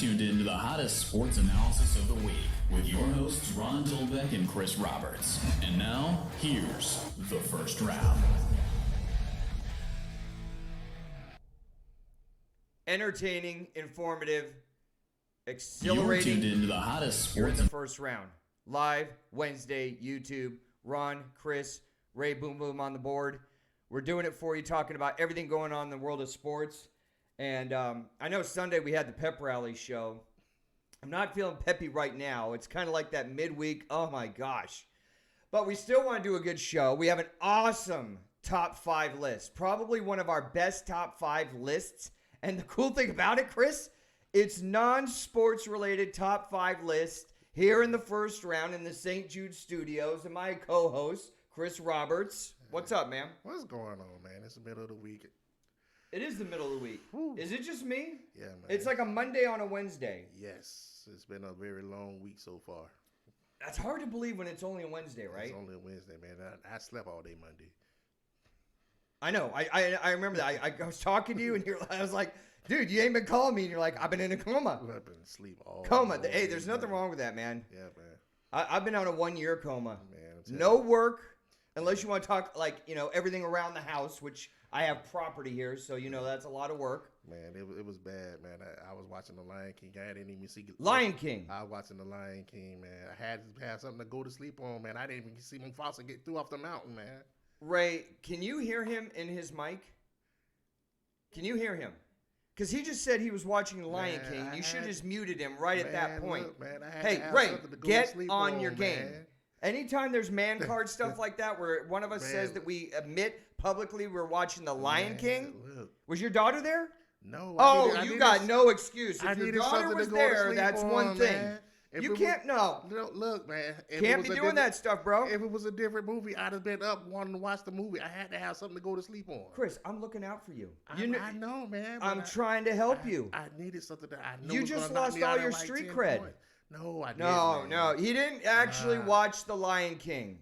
tuned in to the hottest sports analysis of the week with your hosts Ron Dolbeck and Chris Roberts. And now, here's the first round. Entertaining, informative, exhilarating. You're tuned into the hottest You're in sports. the first round. Live, Wednesday, YouTube. Ron, Chris, Ray, Boom Boom on the board. We're doing it for you, talking about everything going on in the world of sports. And I know Sunday we had the pep rally show. I'm not feeling peppy right now. It's kind of like that midweek. Oh, my gosh. But we still want to do a good show. We have an awesome top 5 list. Probably one of our best top 5 lists. And the cool thing about it, Chris, it's non-sports related top 5 list here in the first round in the St. Jude studios. And my co-host, Chris Roberts. What's up, man? What's going on, man? It's the middle of the week. It is the middle of the week. Whew. Is it just me? Yeah, man. It's like a Monday on a Wednesday. Yes. It's been a very long week so far. That's hard to believe when it's only a Wednesday, right? It's only a Wednesday, man. I slept all day Monday. I know. I remember that. I was talking to you, and I was like, dude, you ain't been calling me. And you're like, I've been in a coma. I've been asleep all Coma. day, Hey, there's nothing man. wrong with that, man. Yeah, man. I've been on a 1-year coma. Man, No work, unless you want to talk, everything around the house, which I have property here, so, that's a lot of work. Man, it was bad, man. I was watching The Lion King. I didn't even see Lion King. I was watching The Lion King, man. I had to have something to go to sleep on, man. I didn't even see Mufasa get through off the mountain, man. Ray, can you hear him in his mic? Can you hear him? Because he just said he was watching The Lion King. You should have just muted him right at that point. Look, man, I had Hey, to have Ray, something to go get to sleep on your game. man. Anytime there's man card stuff like that where one of us Man. says that we admit publicly we're watching The Lion Man, King, look. was your daughter there? No. You got no excuse. I If your needed daughter something was to go to there, sleep that's on, one thing. man. If You it can't, no. Look, man. If Can't it be was a doing different- that stuff, bro. If it was a different movie, I'd have been up wanting to watch the movie. I had to have something to go to sleep on. Chris, I'm looking out for you. I know, man. but I'm trying to help you. I needed something that I know You was just gonna knock lost me all out your at like street 10 cred. points. No, I didn't. No, man. he didn't actually Nah. watch The Lion King.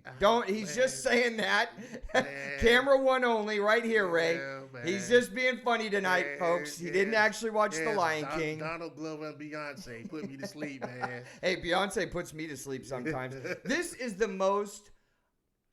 He's man. just saying that. Man. Camera one only right here, Ray. Yeah, man. He's just being funny tonight, Yeah, folks. He yeah. didn't actually watch The Yes, Lion King. Donald Glover and Beyonce put me to sleep, man. Hey, Beyonce puts me to sleep sometimes. This is the most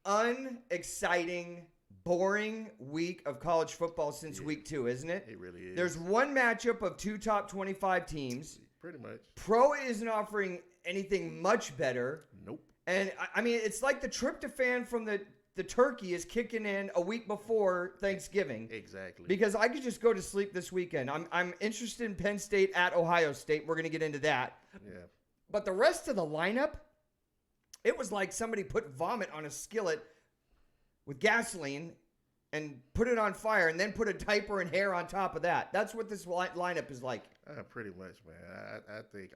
unexciting, boring week of college football since week 2, isn't it? It really is. There's one matchup of 2 top 25 teams. Pretty much. Pro isn't offering anything much better. Nope. And, I mean, it's like the tryptophan from the turkey is kicking in a week before Thanksgiving. Exactly. Because I could just go to sleep this weekend. I'm interested in Penn State at Ohio State. We're going to get into that. Yeah. But the rest of the lineup, it was like somebody put vomit on a skillet with gasoline and put it on fire and then put a diaper and hair on top of that. That's what this lineup is like. Pretty much, man. I think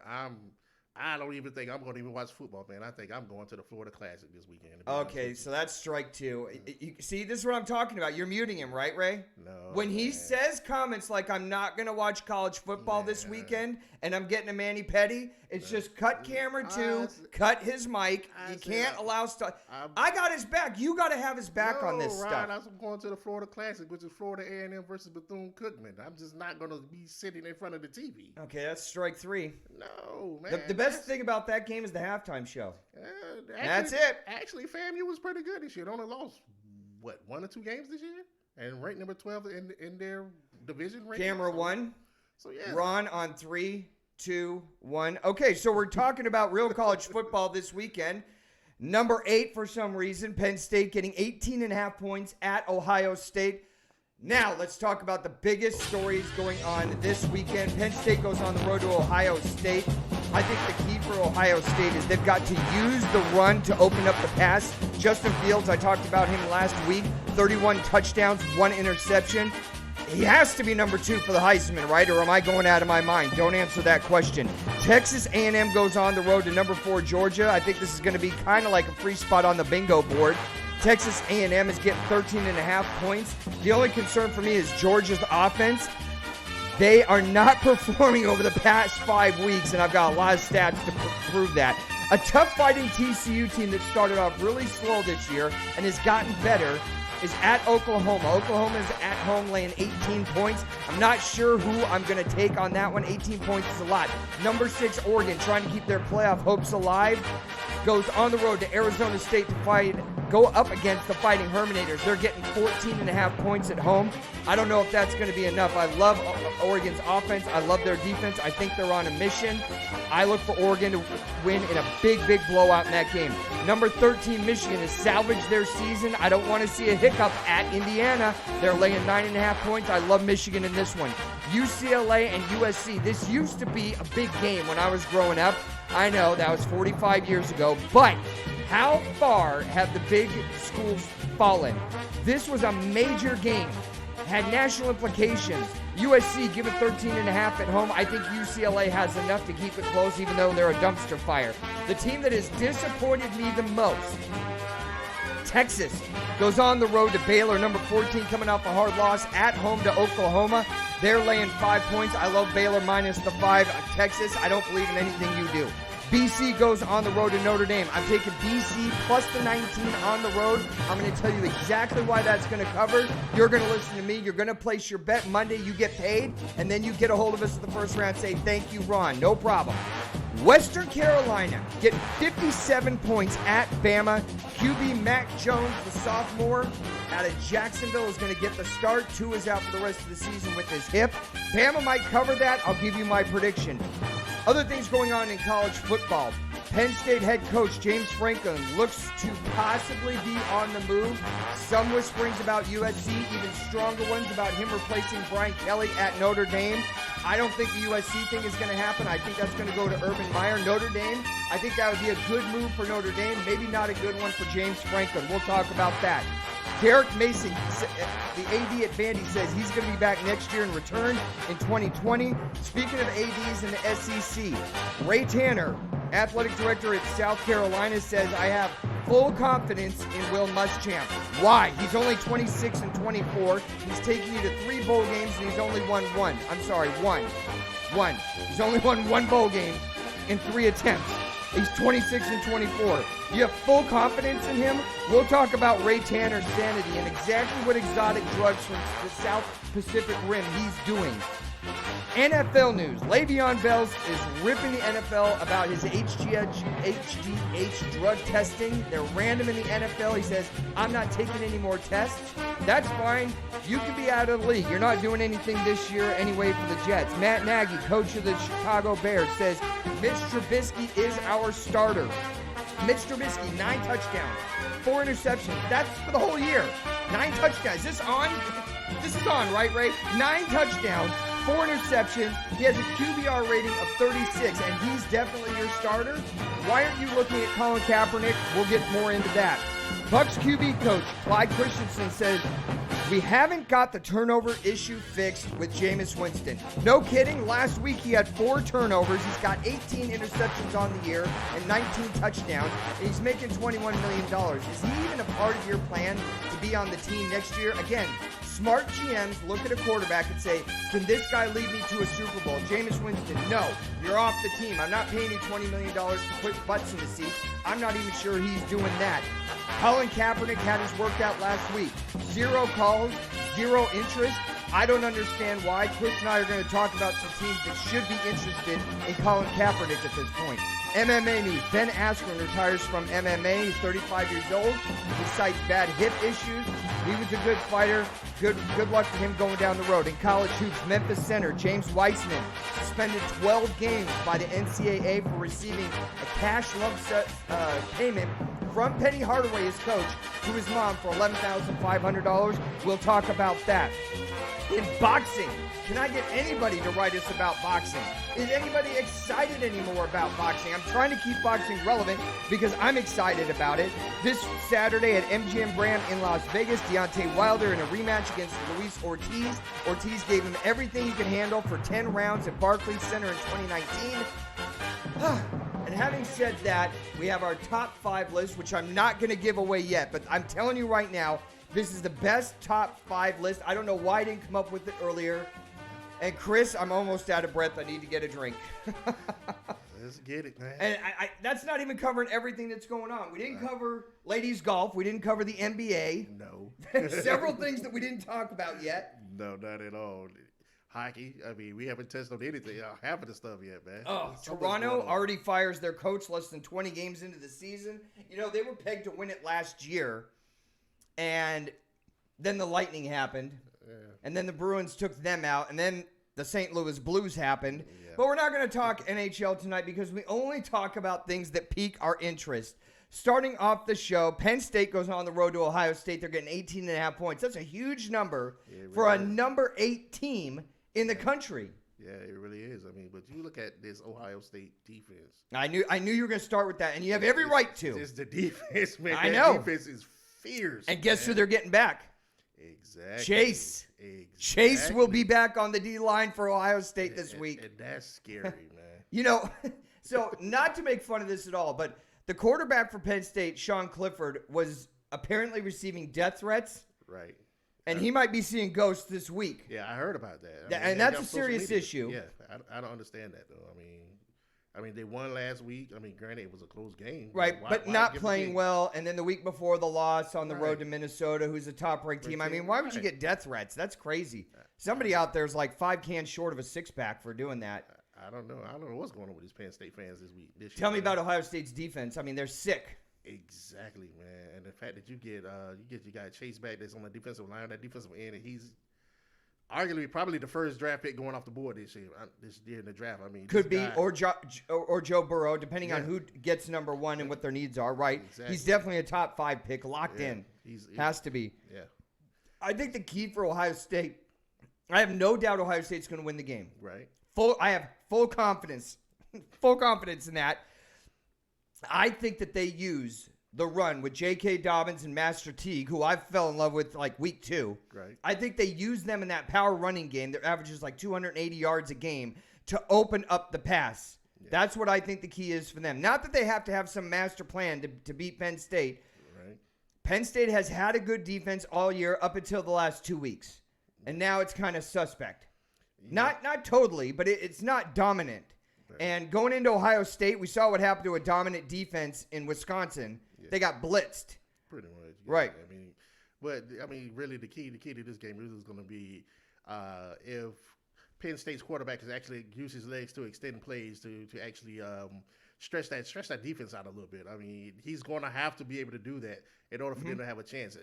I don't even think I'm going to even watch football, man. I think I'm going to the Florida Classic this weekend. to be honest Okay, with so that's strike 2. See, this is what I'm talking about. You're muting him, right, Ray? you. No. When he man. says comments like, I'm not going to watch college football this Man. weekend and I'm getting a mani-pedi, it's just cut camera 2, cut his mic. I You said can't allow stuff. I'm- I got his back. You got to have his back on this Ryan, stuff. I'm going to the Florida Classic, which is Florida A&M versus Bethune-Cookman. I'm just not going to be sitting in front of the TV. Okay, that's strike 3. No, man. The best thing about that game is the halftime show. That's Actually, it. Actually, FAMU was pretty good this year. They only lost, 1 or 2 games this year? And ranked number 12 in their division ranking. Camera 1. So, yeah. Ron on 3, 2, 1. Okay, so we're talking about real college football this weekend. Number 8 for some reason, Penn State getting 18.5 points at Ohio State. Now, let's talk about the biggest stories going on this weekend. Penn State goes on the road to Ohio State. I think the key for Ohio State is they've got to use the run to open up the pass. Justin Fields, I talked about him last week, 31 touchdowns, 1 interception. He has to be number 2 for the Heisman, right? Or am I going out of my mind? Don't answer that question. Texas A&M goes on the road to number 4 Georgia. I think this is going to be kind of like a free spot on the bingo board. Texas A&M is getting 13.5 points. The only concern for me is Georgia's offense. They are not performing over the past 5 weeks, and I've got a lot of stats to prove that. A tough fighting TCU team that started off really slow this year and has gotten better. is at Oklahoma. Oklahoma is at home laying 18 points. I'm not sure who I'm going to take on that one. 18 points is a lot. Number 6, Oregon, trying to keep their playoff hopes alive, goes on the road to Arizona State to go up against the Fighting Herminators. They're getting 14.5 points at home. I don't know if that's going to be enough. I love Oregon's offense. I love their defense. I think they're on a mission. I look for Oregon to win in a big, big blowout in that game. Number 13, Michigan has salvaged their season. I don't want to see a hiccup at Indiana. They're laying 9.5 points. I love Michigan in this one. UCLA and USC. This used to be a big game when I was growing up. I know that was 45 years ago, but how far have the big schools fallen? This was a major game, had national implications. USC, give it 13.5 at home. I think UCLA has enough to keep it close, even though they're a dumpster fire. The team that has disappointed me the most, Texas, goes on the road to Baylor, number 14, coming off a hard loss at home to Oklahoma. They're laying 5 points. I love Baylor minus the 5. Texas, I don't believe in anything you do. BC goes on the road to Notre Dame. I'm taking BC plus the 19 on the road. I'm going to tell you exactly why that's going to cover. You're going to listen to me. You're going to place your bet Monday. You get paid, and then you get a hold of us in the first round. Say, thank you, Ron. No problem. Western Carolina getting 57 points at Bama. QB Mac Jones, the sophomore out of Jacksonville, is going to get the start. Tua is out for the rest of the season with his hip. Bama might cover that. I'll give you my prediction. Other things going on in college football. Penn State head coach James Franklin looks to possibly be on the move. Some whisperings about USC, even stronger ones about him replacing Brian Kelly at Notre Dame. I don't think the USC thing is going to happen. I think that's going to go to Urban Meyer. Notre Dame, I think that would be a good move for Notre Dame. Maybe not a good one for James Franklin. We'll talk about that. Derek Mason, the AD at Vandy, says he's going to be back next year and return in 2020. Speaking of ADs in the SEC, Ray Tanner, athletic director at South Carolina, says, I have full confidence in Will Muschamp. Why? He's only 26 and 24. He's taken you to 3 bowl games, and he's only won one. One. He's only won 1 bowl game in 3 attempts. He's 26 and 24. You have full confidence in him? We'll talk about Ray Tanner's sanity and exactly what exotic drugs from the South Pacific Rim he's doing. NFL news. LeVeon Bell is ripping the NFL about his HGH drug testing. They're random in the NFL. He says, I'm not taking any more tests. That's fine. You can be out of the league. You're not doing anything this year anyway for the Jets. Matt Nagy, coach of the Chicago Bears, says, Mitch Trubisky is our starter. Mitch Trubisky, 9 touchdowns, 4 interceptions. That's for the whole year. 9 touchdowns. Is this on? This is on, right, Ray? 9 touchdowns, 4 interceptions. He has a QBR rating of 36, and he's definitely your starter. Why aren't you looking at Colin Kaepernick? We'll get more into that. Bucs QB coach Clyde Christensen says, we haven't got the turnover issue fixed with Jameis Winston. No kidding. Last week he had 4 turnovers. He's got 18 interceptions on the year and 19 touchdowns. And he's making $21 million. Is he even a part of your plan to be on the team next year? Again, smart GMs look at a quarterback and say, can this guy lead me to a Super Bowl? Jameis Winston, no. You're off the team. I'm not paying you $20 million to put butts in the seats. I'm not even sure he's doing that. Colin Kaepernick had his workout last week. 0 calls, 0 interest. I don't understand why. Chris and I are going to talk about some teams that should be interested in Colin Kaepernick at this point. MMA news. Ben Askren retires from MMA. He's 35 years old. He cites bad hip issues. He was a good fighter. Good luck to him going down the road. In college hoops, Memphis center James Wiseman suspended 12 games by the NCAA for receiving a cash lump payment from Penny Hardaway, his coach, to his mom for $11,500. We'll talk about that. In boxing, can I get anybody to write us about boxing? Is anybody excited anymore about boxing? I'm trying to keep boxing relevant because I'm excited about it. This Saturday at MGM Grand in Las Vegas, Deontay Wilder in a rematch against Luis Ortiz. Ortiz gave him everything he could handle for 10 rounds at Barclays Center in 2019. And having said that, we have our top 5 list, which I'm not going to give away yet, but I'm telling you right now, this is the best top 5 list. I don't know why I didn't come up with it earlier. And Chris, I'm almost out of breath. I need to get a drink. Let's get it, man. And that's not even covering everything that's going on. We didn't cover ladies golf. We didn't cover the NBA. No. There's several things that we didn't talk about yet. No, not at all. Hockey, I mean, we haven't touched on anything, half of the stuff yet, man. Oh, Toronto already fires their coach less than 20 games into the season. You know, they were pegged to win it last year, and then the Lightning happened, and then the Bruins took them out, and then the St. Louis Blues happened. Yeah. But we're not going to talk NHL tonight because we only talk about things that pique our interest. Starting off the show, Penn State goes on the road to Ohio State. They're getting 18.5 points. That's a huge number for a number 8 team in the country. Yeah, it really is. I mean, but you look at this Ohio State defense. I knew you were going to start with that, and you have every right to. It's the defense, man. I know. Defense is fierce. And guess who they're getting back? Exactly. Chase. Exactly. Chase will be back on the D-line for Ohio State this week. And that's scary, man. You know, so not to make fun of this at all, but the quarterback for Penn State, Sean Clifford, was apparently receiving death threats. Right. And he might be seeing ghosts this week. Yeah, I heard about that. And that's a serious issue. Yeah, I don't understand that, though. I mean, they won last week. I mean, granted, it was a close game. Right, but not playing well. And then the week before the loss on the road to Minnesota, who's a top-ranked team. I mean, why would you get death threats? That's crazy. Somebody out there is like 5 cans short of a six-pack for doing that. I don't know. I don't know what's going on with these Penn State fans this week. Tell me about Ohio State's defense. I mean, they're sick. Exactly, man. And the fact that you get your guy Chase back that's on the defensive line, that defensive end, and he's arguably probably the first draft pick going off the board this year in the draft. I mean, could be or Joe Burrow, depending on who gets number 1 and what their needs are. Right? Exactly. He's definitely a top 5 pick, locked in. Has to be. Yeah. I think the key for Ohio State, I have no doubt Ohio State's going to win the game. Right. I have full confidence in that. I think that they use the run with J.K. Dobbins and Master Teague, who I fell in love with like week 2. Right. I think they use them in that power running game. Their average is like 280 yards a game to open up the pass. Yeah. That's what I think the key is for them. Not that they have to have some master plan to beat Penn State. Right. Penn State has had a good defense all year up until the last 2 weeks. And now it's kind of suspect. Yeah. Not totally, but it's not dominant. Right. And going into Ohio State, we saw what happened to a dominant defense in Wisconsin. Yeah. They got blitzed. Pretty much. Yeah. Right. I mean, really the key to this game is going to be if Penn State's quarterback is actually use his legs to extend plays to actually stretch that defense out a little bit. I mean, he's going to have to be able to do that in order for them to have a chance.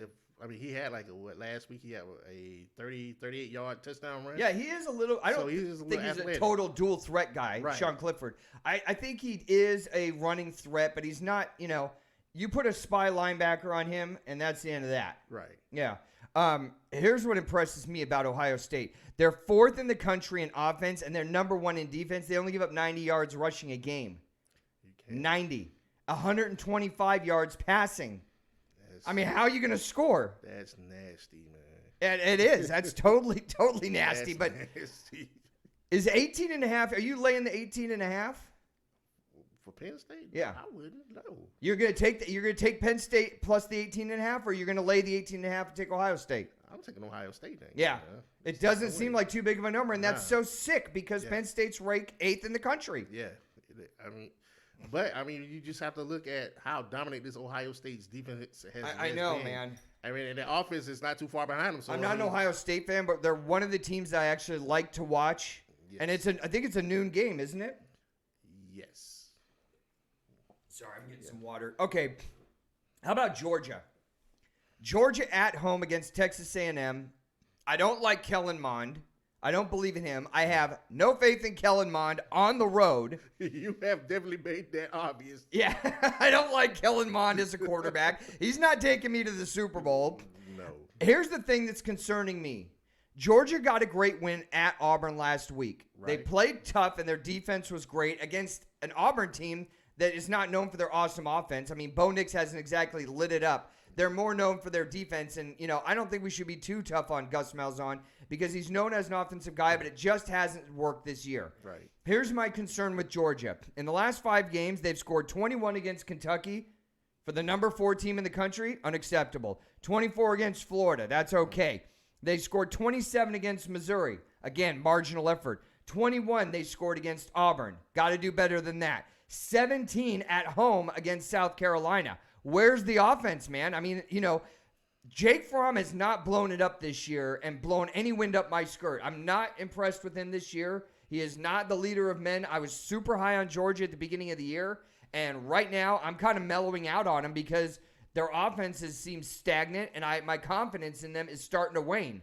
He had last week he had a 38-yard touchdown run. Yeah, he is a little. I don't think he's a total dual threat guy, right. Sean Clifford. I think he is a running threat, but he's not. You put a spy linebacker on him, and that's the end of that. Right. Yeah. Here's what impresses me about Ohio State. They're 4th in the country in offense, and they're number 1 in defense. They only give up 90 yards rushing a game. 90. 125 yards passing. How are you going to score? That's nasty, man. And it is. That's totally nasty. But nasty. Is 18.5? Are you laying the 18.5? For Penn State? Yeah. I wouldn't. No. You're going to take Penn State plus the 18.5, or you're going to lay the 18.5 and take Ohio State? I'm taking Ohio State then. Yeah. It doesn't seem like too big of a number, and that's so sick because Penn State's ranked 8th in the country. Yeah. You just have to look at how dominant this Ohio State's defense has been. I know, man. And the offense is not too far behind them. So I'm not an Ohio State fan, but they're one of the teams I actually like to watch. Yes. And I think it's a noon game, isn't it? Yes. Sorry, I'm getting some water. Okay. How about Georgia? Georgia at home against Texas A&M. I don't like Kellen Mond. I don't believe in him. I have no faith in Kellen Mond on the road. You have definitely made that obvious. Yeah, I don't like Kellen Mond as a quarterback. He's not taking me to the Super Bowl. No. Here's the thing that's concerning me. Georgia got a great win at Auburn last week. Right. They played tough, and their defense was great against an Auburn team that is not known for their awesome offense. Bo Nix hasn't exactly lit it up. They're more known for their defense, and, I don't think we should be too tough on Gus Malzahn because he's known as an offensive guy, but it just hasn't worked this year. Right. Here's my concern with Georgia. In the last 5 games, they've scored 21 against Kentucky. For the number 4 team in the country, unacceptable. 24 against Florida, that's okay. They scored 27 against Missouri. Again, marginal effort. 21 they scored against Auburn. Got to do better than that. 17 at home against South Carolina. Where's the offense, man? I mean, Jake Fromm has not blown it up this year and blown any wind up my skirt. I'm not impressed with him this year. He is not the leader of men. I was super high on Georgia at the beginning of the year, and right now I'm kind of mellowing out on him because their offenses seem stagnant, and my confidence in them is starting to wane.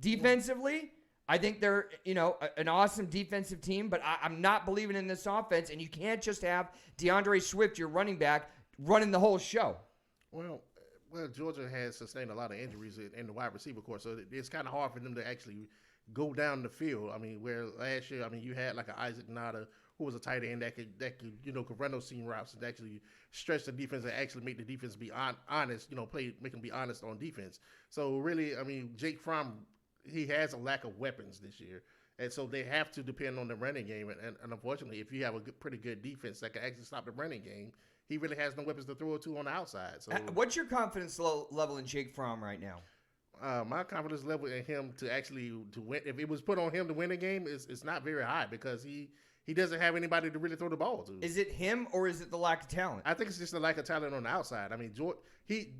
Defensively, I think they're an awesome defensive team, but I'm not believing in this offense, and you can't just have DeAndre Swift, your running back, running the whole show. Well, Georgia has sustained a lot of injuries in the wide receiver corps, so it's kind of hard for them to actually go down the field. I mean, where last year, you had like an Isaac Nada, who was a tight end that could run those seam routes and actually stretch the defense and actually make the defense be honest, make them be honest on defense. So really, Jake Fromm, he has a lack of weapons this year. And so they have to depend on the running game. And unfortunately, if you have a pretty good defense that can actually stop the running game, he really has no weapons to throw it to on the outside. So, what's your confidence level in Jake Fromm right now? My confidence level in him to win, if it was put on him to win a game, it's not very high because he doesn't have anybody to really throw the ball to. Is it him or is it the lack of talent? I think it's just the lack of talent on the outside.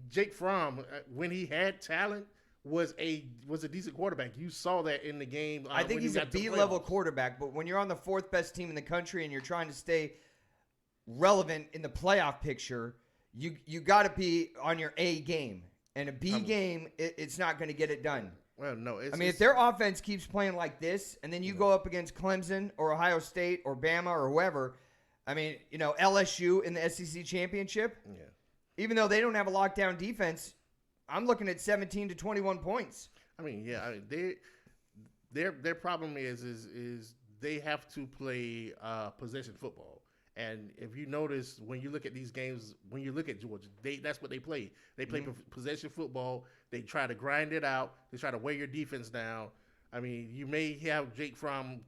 Jake Fromm, when he had talent, was a decent quarterback. You saw that in the game. I think he's a B-level quarterback, but when you're on the fourth best team in the country and you're trying to stay relevant in the playoff picture, you got to be on your A game. And a B game, it's not going to get it done. Well, no. If their offense keeps playing like this, and then you go up against Clemson or Ohio State or Bama or whoever, LSU in the SEC championship, even though they don't have a lockdown defense, I'm looking at 17 to 21 points. Their problem is they have to play possession football. And if you notice, when you look at these games, when you look at Georgia, that's what they play. They play possession football. They try to grind it out. They try to wear your defense down. You may have Jake Fromm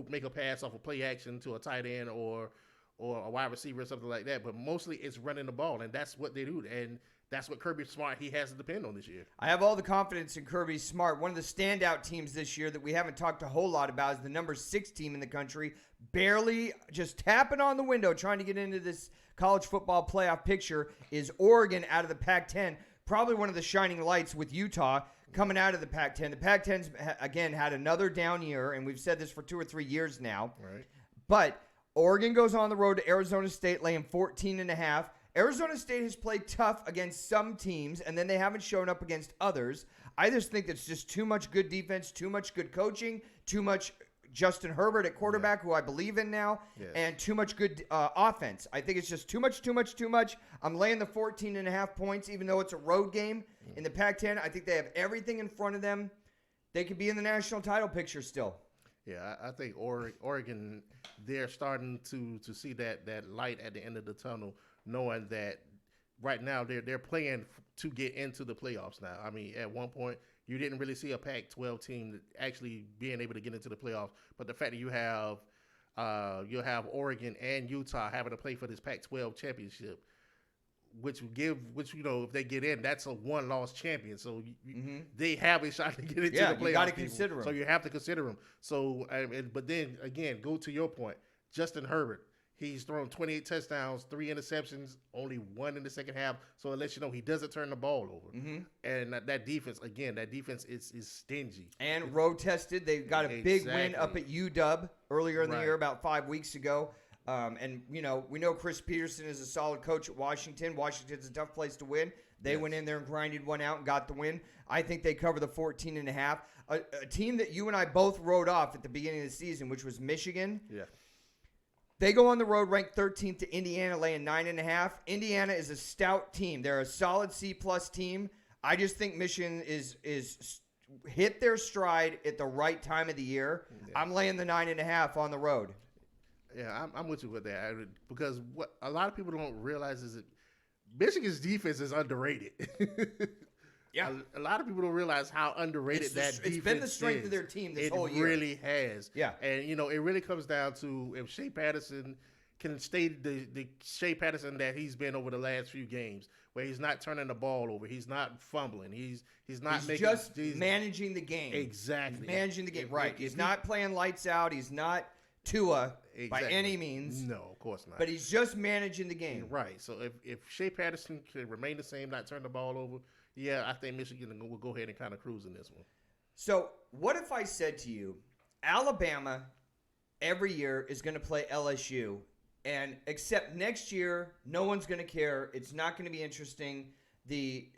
make a pass off a play action to a tight end or a wide receiver or something like that, but mostly it's running the ball, and that's what they do. And that's what Kirby Smart he has to depend on this year. I have all the confidence in Kirby Smart. One of the standout teams this year that we haven't talked a whole lot about is the number 6 team in the country, barely just tapping on the window, trying to get into this college football playoff picture, is Oregon out of the Pac-10. Probably one of the shining lights with Utah coming out of the Pac-10. The Pac-10's, again, had another down year, and we've said this for 2 or 3 years now. Right. But Oregon goes on the road to Arizona State, laying 14.5. Arizona State has played tough against some teams, and then they haven't shown up against others. I just think that's just too much good defense, too much good coaching, too much Justin Herbert at quarterback, who I believe in now, and too much good offense. I think it's just too much. I'm laying the 14.5 points, even though it's a road game in the Pac-10. I think they have everything in front of them. They could be in the national title picture still. Yeah, I think Oregon, they're starting to see that light at the end of the tunnel, knowing that right now they're playing to get into the playoffs now. At one point, you didn't really see a Pac-12 team actually being able to get into the playoffs. But the fact that you'll have Oregon and Utah having to play for this Pac-12 championship, which if they get in, that's a one-loss champion. So they have a shot to get into the playoffs. You got to consider them. So you have to consider them. So, but then again, go to your point, Justin Herbert. He's thrown 28 touchdowns, 3 interceptions, only 1 in the second half. So it lets you know he doesn't turn the ball over. And that defense is stingy. And road tested. They got a big win up at UW earlier in the year, about 5 weeks ago. And we know Chris Peterson is a solid coach at Washington. Washington's a tough place to win. They went in there and grinded one out and got the win. I think they cover the 14.5. A team that you and I both wrote off at the beginning of the season, which was Michigan. Yeah. They go on the road ranked 13th to Indiana, laying 9.5. Indiana is a stout team. They're a solid C-plus team. I just think Michigan is hit their stride at the right time of the year. Yeah. I'm laying the 9.5 on the road. Yeah, I'm with you with that, because what a lot of people don't realize is that Michigan's defense is underrated. Yeah, a lot of people don't realize how underrated that defense is. It's been the strength of their team this whole year. It really has. Yeah. And, it really comes down to if Shea Patterson can stay the Shea Patterson that he's been over the last few games, where he's not turning the ball over, he's not fumbling, he's managing the game. Exactly. He's managing the game, right. He's not playing lights out. He's not Tua by any means. No, of course not. But he's just managing the game. Right. So if Shea Patterson can remain the same, not turn the ball over, yeah, I think Michigan will go ahead and kind of cruise in this one. So what if I said to you, Alabama every year is going to play LSU, and except next year, no one's going to care. It's not going to be interesting. The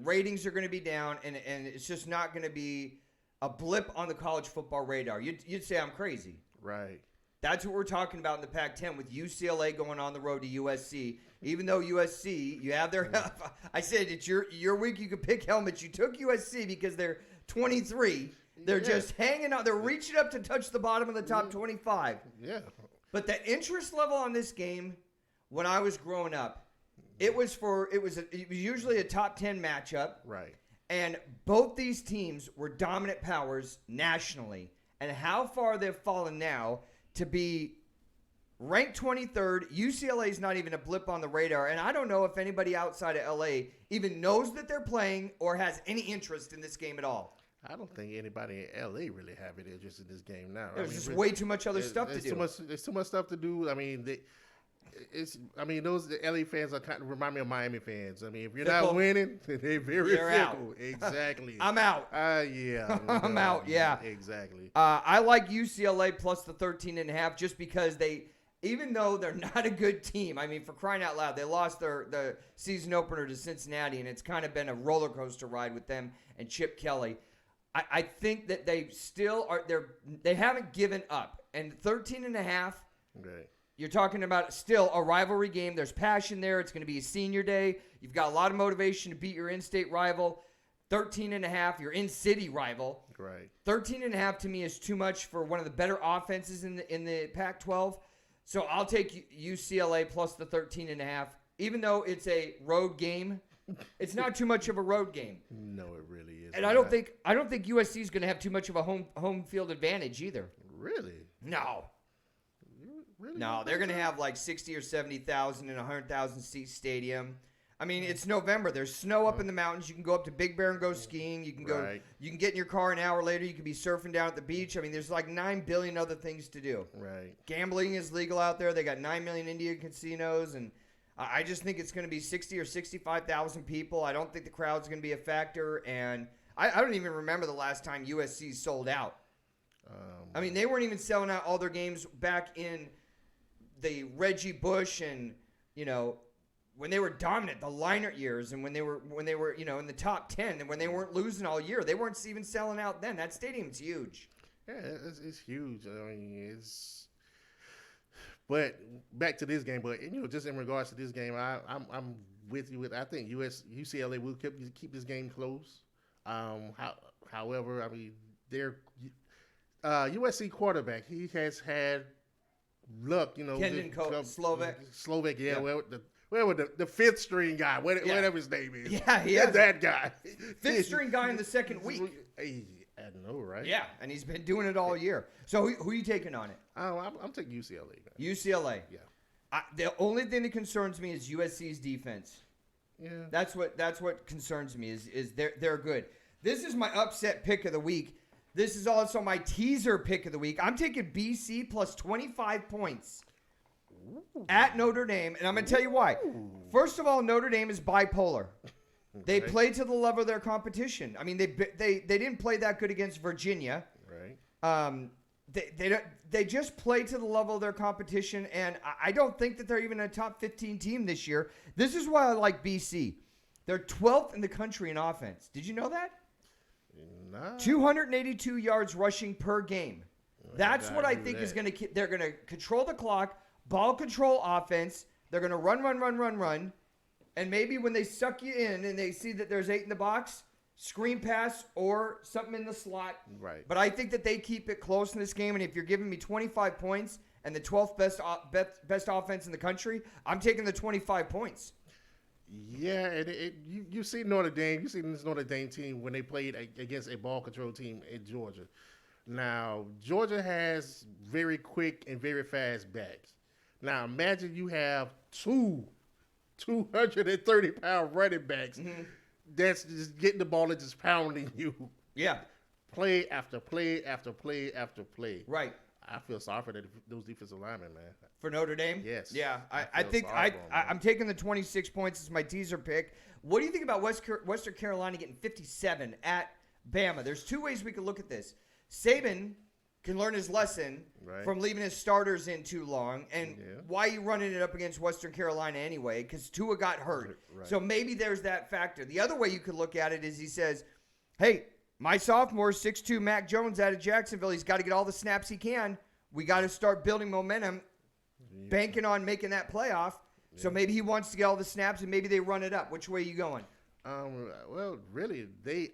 ratings are going to be down, and it's just not going to be a blip on the college football radar. You'd say I'm crazy. Right. That's what we're talking about in the Pac-10 with UCLA going on the road to USC. Even though USC, you have their – I said it's your week you could pick helmets. You took USC because they're 23. They're just hanging out. They're reaching up to touch the bottom of the top 25. Yeah. But the interest level on this game when I was growing up, it was usually a top 10 matchup. Right. And both these teams were dominant powers nationally. And how far they've fallen now to be ranked 23rd. UCLA is not even a blip on the radar. And I don't know if anybody outside of LA even knows that they're playing or has any interest in this game at all. I don't think anybody in LA really have any interest in this game now. There's just way too much other stuff to do. There's too much stuff to do. I mean, those LA fans are kind of remind me of Miami fans. I mean, if you're not winning, they're very fickle. Out. Exactly. I'm out. Yeah. I'm out. Yeah. Exactly. I like UCLA plus the 13.5 just because even though they're not a good team, I mean, for crying out loud, they lost the season opener to Cincinnati, and it's kind of been a roller coaster ride with them and Chip Kelly. I think that they still are. They haven't given up, and 13.5. Okay. You're talking about still a rivalry game. There's passion there. It's going to be a senior day. You've got a lot of motivation to beat your in-state rival. 13.5, your in-city rival. Right. 13.5 to me is too much for one of the better offenses in the Pac-12. So I'll take UCLA plus the 13.5, even though it's a road game. It's not too much of a road game. No, it really is. And I don't think USC is going to have too much of a home field advantage either. Really? No. Really? No, they're going to have like 60 or 70,000 in a 100,000 seat stadium. I mean, it's November. There's snow up in the mountains. You can go up to Big Bear and go skiing. You can go. Right. You can get in your car an hour later. You can be surfing down at the beach. I mean, there's like 9 billion other things to do. Right. Gambling is legal out there. They got 9 million Indian casinos, and I just think it's going to be 60 or 65,000 people. I don't think the crowd's going to be a factor, and I don't even remember the last time USC sold out. I mean, they weren't even selling out all their games back in the Reggie Bush and, when they were dominant, the Leinart years, and when they were in the top 10, and when they weren't losing all year. They weren't even selling out then. That stadium's huge. Yeah, it's huge. I mean, but back to this game. But just in regards to this game, I'm with you. I think UCLA will keep this game close. However, I mean, their USC quarterback, he has had luck. Kendon Slovak. Yeah. Well, the fifth string guy, whatever his name is. Yeah, he is that guy. Fifth string guy in the second week. I know, right? Yeah, and he's been doing it all year. So who are you taking on it? I'm taking UCLA. UCLA. Yeah. The only thing that concerns me is USC's defense. Yeah. That's what concerns me is they're good. This is my upset pick of the week. This is also my teaser pick of the week. I'm taking BC plus 25 points. Ooh. At Notre Dame, and I'm going to tell you why. First of all, Notre Dame is bipolar. They play to the level of their competition. I mean, they didn't play that good against Virginia. Right. They just play to the level of their competition, and I don't think that they're even a top 15 team this year. This is why I like BC. They're 12th in the country in offense. Did you know that? Nah. 282 yards rushing per game. That's what I think is going to. They're going to control the clock. Ball control offense. They're going to run. And maybe when they suck you in and they see that there's 8 in the box, screen pass or something in the slot. Right. But I think that they keep it close in this game. And if you're giving me 25 points and the 12th best offense in the country, I'm taking the 25 points. Yeah, and you see Notre Dame. You see this Notre Dame team when they played against a ball control team in Georgia. Now, Georgia has very quick and very fast backs. Now imagine you have two 230-pound running backs that's just getting the ball and just pounding you. Yeah. Play after play after play after play. Right. I feel sorry for those defensive linemen, man. For Notre Dame? Yes. Yeah. I feel think sorry for 'em, man. I'm taking the 26 points as my teaser pick. What do you think about Western Carolina getting 57 at Bama? There's two ways we could look at this. Saban can learn his lesson from leaving his starters in too long. And why are you running it up against Western Carolina anyway? Because Tua got hurt. Right. So maybe there's that factor. The other way you could look at it is he says, hey, my sophomore, 6'2", Mac Jones out of Jacksonville, he's got to get all the snaps he can. We got to start building momentum, banking on making that playoff. Yeah. So maybe he wants to get all the snaps, and maybe they run it up. Which way are you going? Well, really, they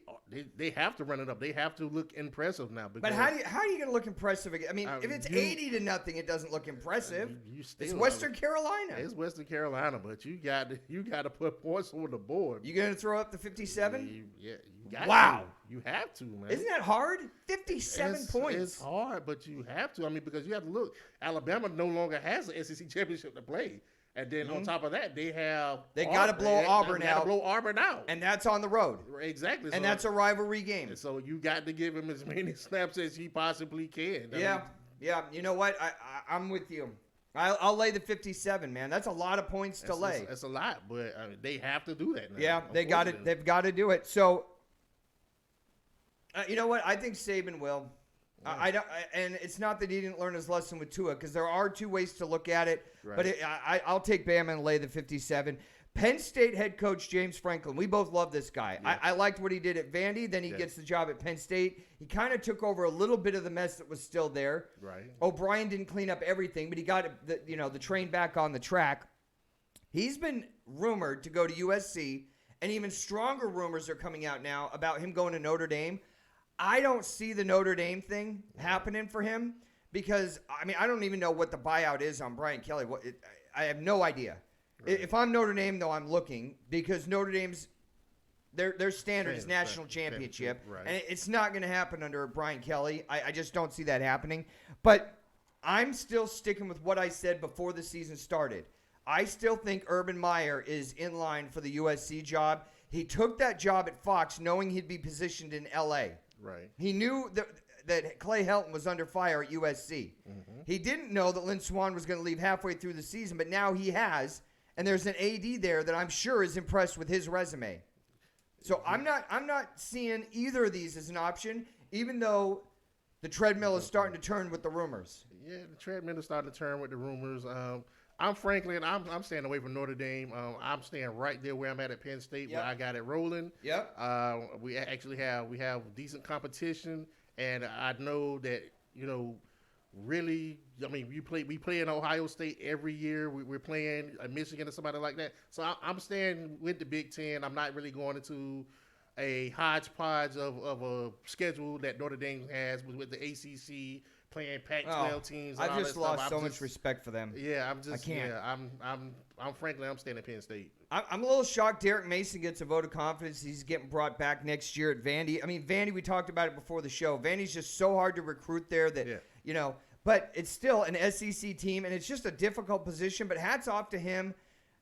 have to run it up. They have to look impressive now. But how are you going to look impressive again? I mean, if it's 80-0, it doesn't look impressive. It's Western Carolina. It's Western Carolina, but you got to put points on the board. You going to throw up the 57? Yeah, you got wow. to. You have to, man. Isn't that hard? 57 points. It's hard, but you have to. I mean, because you have to look. Alabama no longer has the SEC championship to play. And then on top of that, they got to blow Auburn out. They got to blow Auburn out. And that's on the road. Exactly. And that's a rivalry game. So you got to give him as many snaps as he possibly can. Yeah. You know what? I'm with you. I'll lay the 57, man. That's a lot of points to lay. That's a lot, but they have to do that now. Yeah, they've got to do it. So, you know what? I think Saban will. Yeah. And it's not that he didn't learn his lesson with Tua, because there are two ways to look at it. Right. But I'll take Bama and lay the 57. Penn State head coach James Franklin. We both love this guy. Yeah. I liked what he did at Vandy. Then he gets the job at Penn State. He kind of took over a little bit of the mess that was still there. Right. O'Brien didn't clean up everything, but he got the train back on the track. He's been rumored to go to USC, and even stronger rumors are coming out now about him going to Notre Dame. I don't see the Notre Dame thing happening for him because, I mean, I don't even know what the buyout is on Brian Kelly. I have no idea. Right. If I'm Notre Dame, though, I'm looking because Notre Dame's their standard is national championship, and it's not going to happen under Brian Kelly. I just don't see that happening. But I'm still sticking with what I said before the season started. I still think Urban Meyer is in line for the USC job. He took that job at Fox knowing he'd be positioned in L.A., Right. He knew that Clay Helton was under fire at USC. Mm-hmm. He didn't know that Lynn Swann was going to leave halfway through the season, but now he has, and there's an AD there that I'm sure is impressed with his resume. So I'm not seeing either of these as an option, even though the treadmill is starting to turn with the rumors. Yeah, the treadmill is starting to turn with the rumors. I'm staying away from Notre Dame. I'm staying right there where I'm at Penn State, where I got it rolling. Yep. We actually have decent competition, and I know that really. I mean, we play in Ohio State every year. We're playing Michigan or somebody like that. So I'm staying with the Big Ten. I'm not really going into a hodgepodge of a schedule that Notre Dame has with the ACC. Playing Pac-12 teams. I've just lost so much respect for them. Yeah, I can't. Yeah, I'm frankly, I'm staying at Penn State. I'm a little shocked Derek Mason gets a vote of confidence. He's getting brought back next year at Vandy. I mean, Vandy, we talked about it before the show. Vandy's just so hard to recruit there that, but it's still an SEC team, and it's just a difficult position. But hats off to him.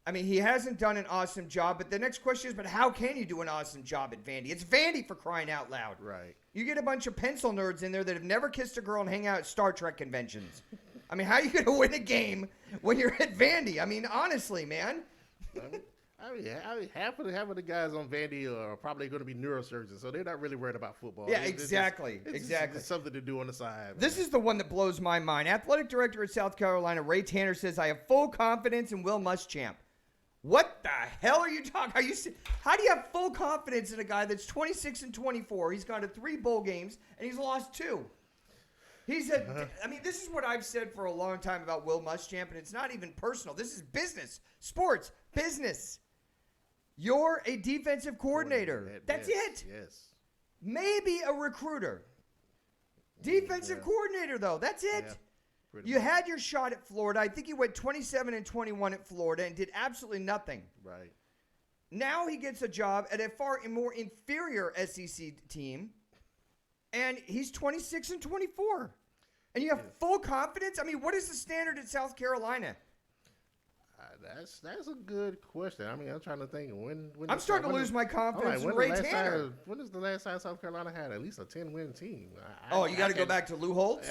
I mean, he hasn't done an awesome job. But the next question is, but how can you do an awesome job at Vandy? It's Vandy, for crying out loud. Right. You get a bunch of pencil nerds in there that have never kissed a girl and hang out at Star Trek conventions. I mean, how are you going to win a game when you're at Vandy? I mean, honestly, man. Half of the guys on Vandy are probably going to be neurosurgeons, so they're not really worried about football. Yeah, exactly. It's something to do on the side. This is the one that blows my mind. Athletic director at South Carolina, Ray Tanner, says, I have full confidence in Will Muschamp. What the hell are you talking? How do you have full confidence in a guy that's 26-24? He's gone to 3 bowl games and he's lost 2. I mean, this is what I've said for a long time about Will Muschamp, and it's not even personal. This is business, sports, business. You're a defensive coordinator. That's it. Yes. Maybe a recruiter. Defensive coordinator, though. That's it. Yeah. You had your shot at Florida. I think you went 27-21 at Florida and did absolutely nothing. Right. Now he gets a job at a far more inferior SEC team, and he's 26-24. And you have full confidence? I mean, what is the standard at South Carolina? That's a good question. I mean, I'm trying to think when I'm starting to lose my confidence in Ray Tanner. When is the last time South Carolina had at least a 10-win team? You got to go back to Lou Holtz?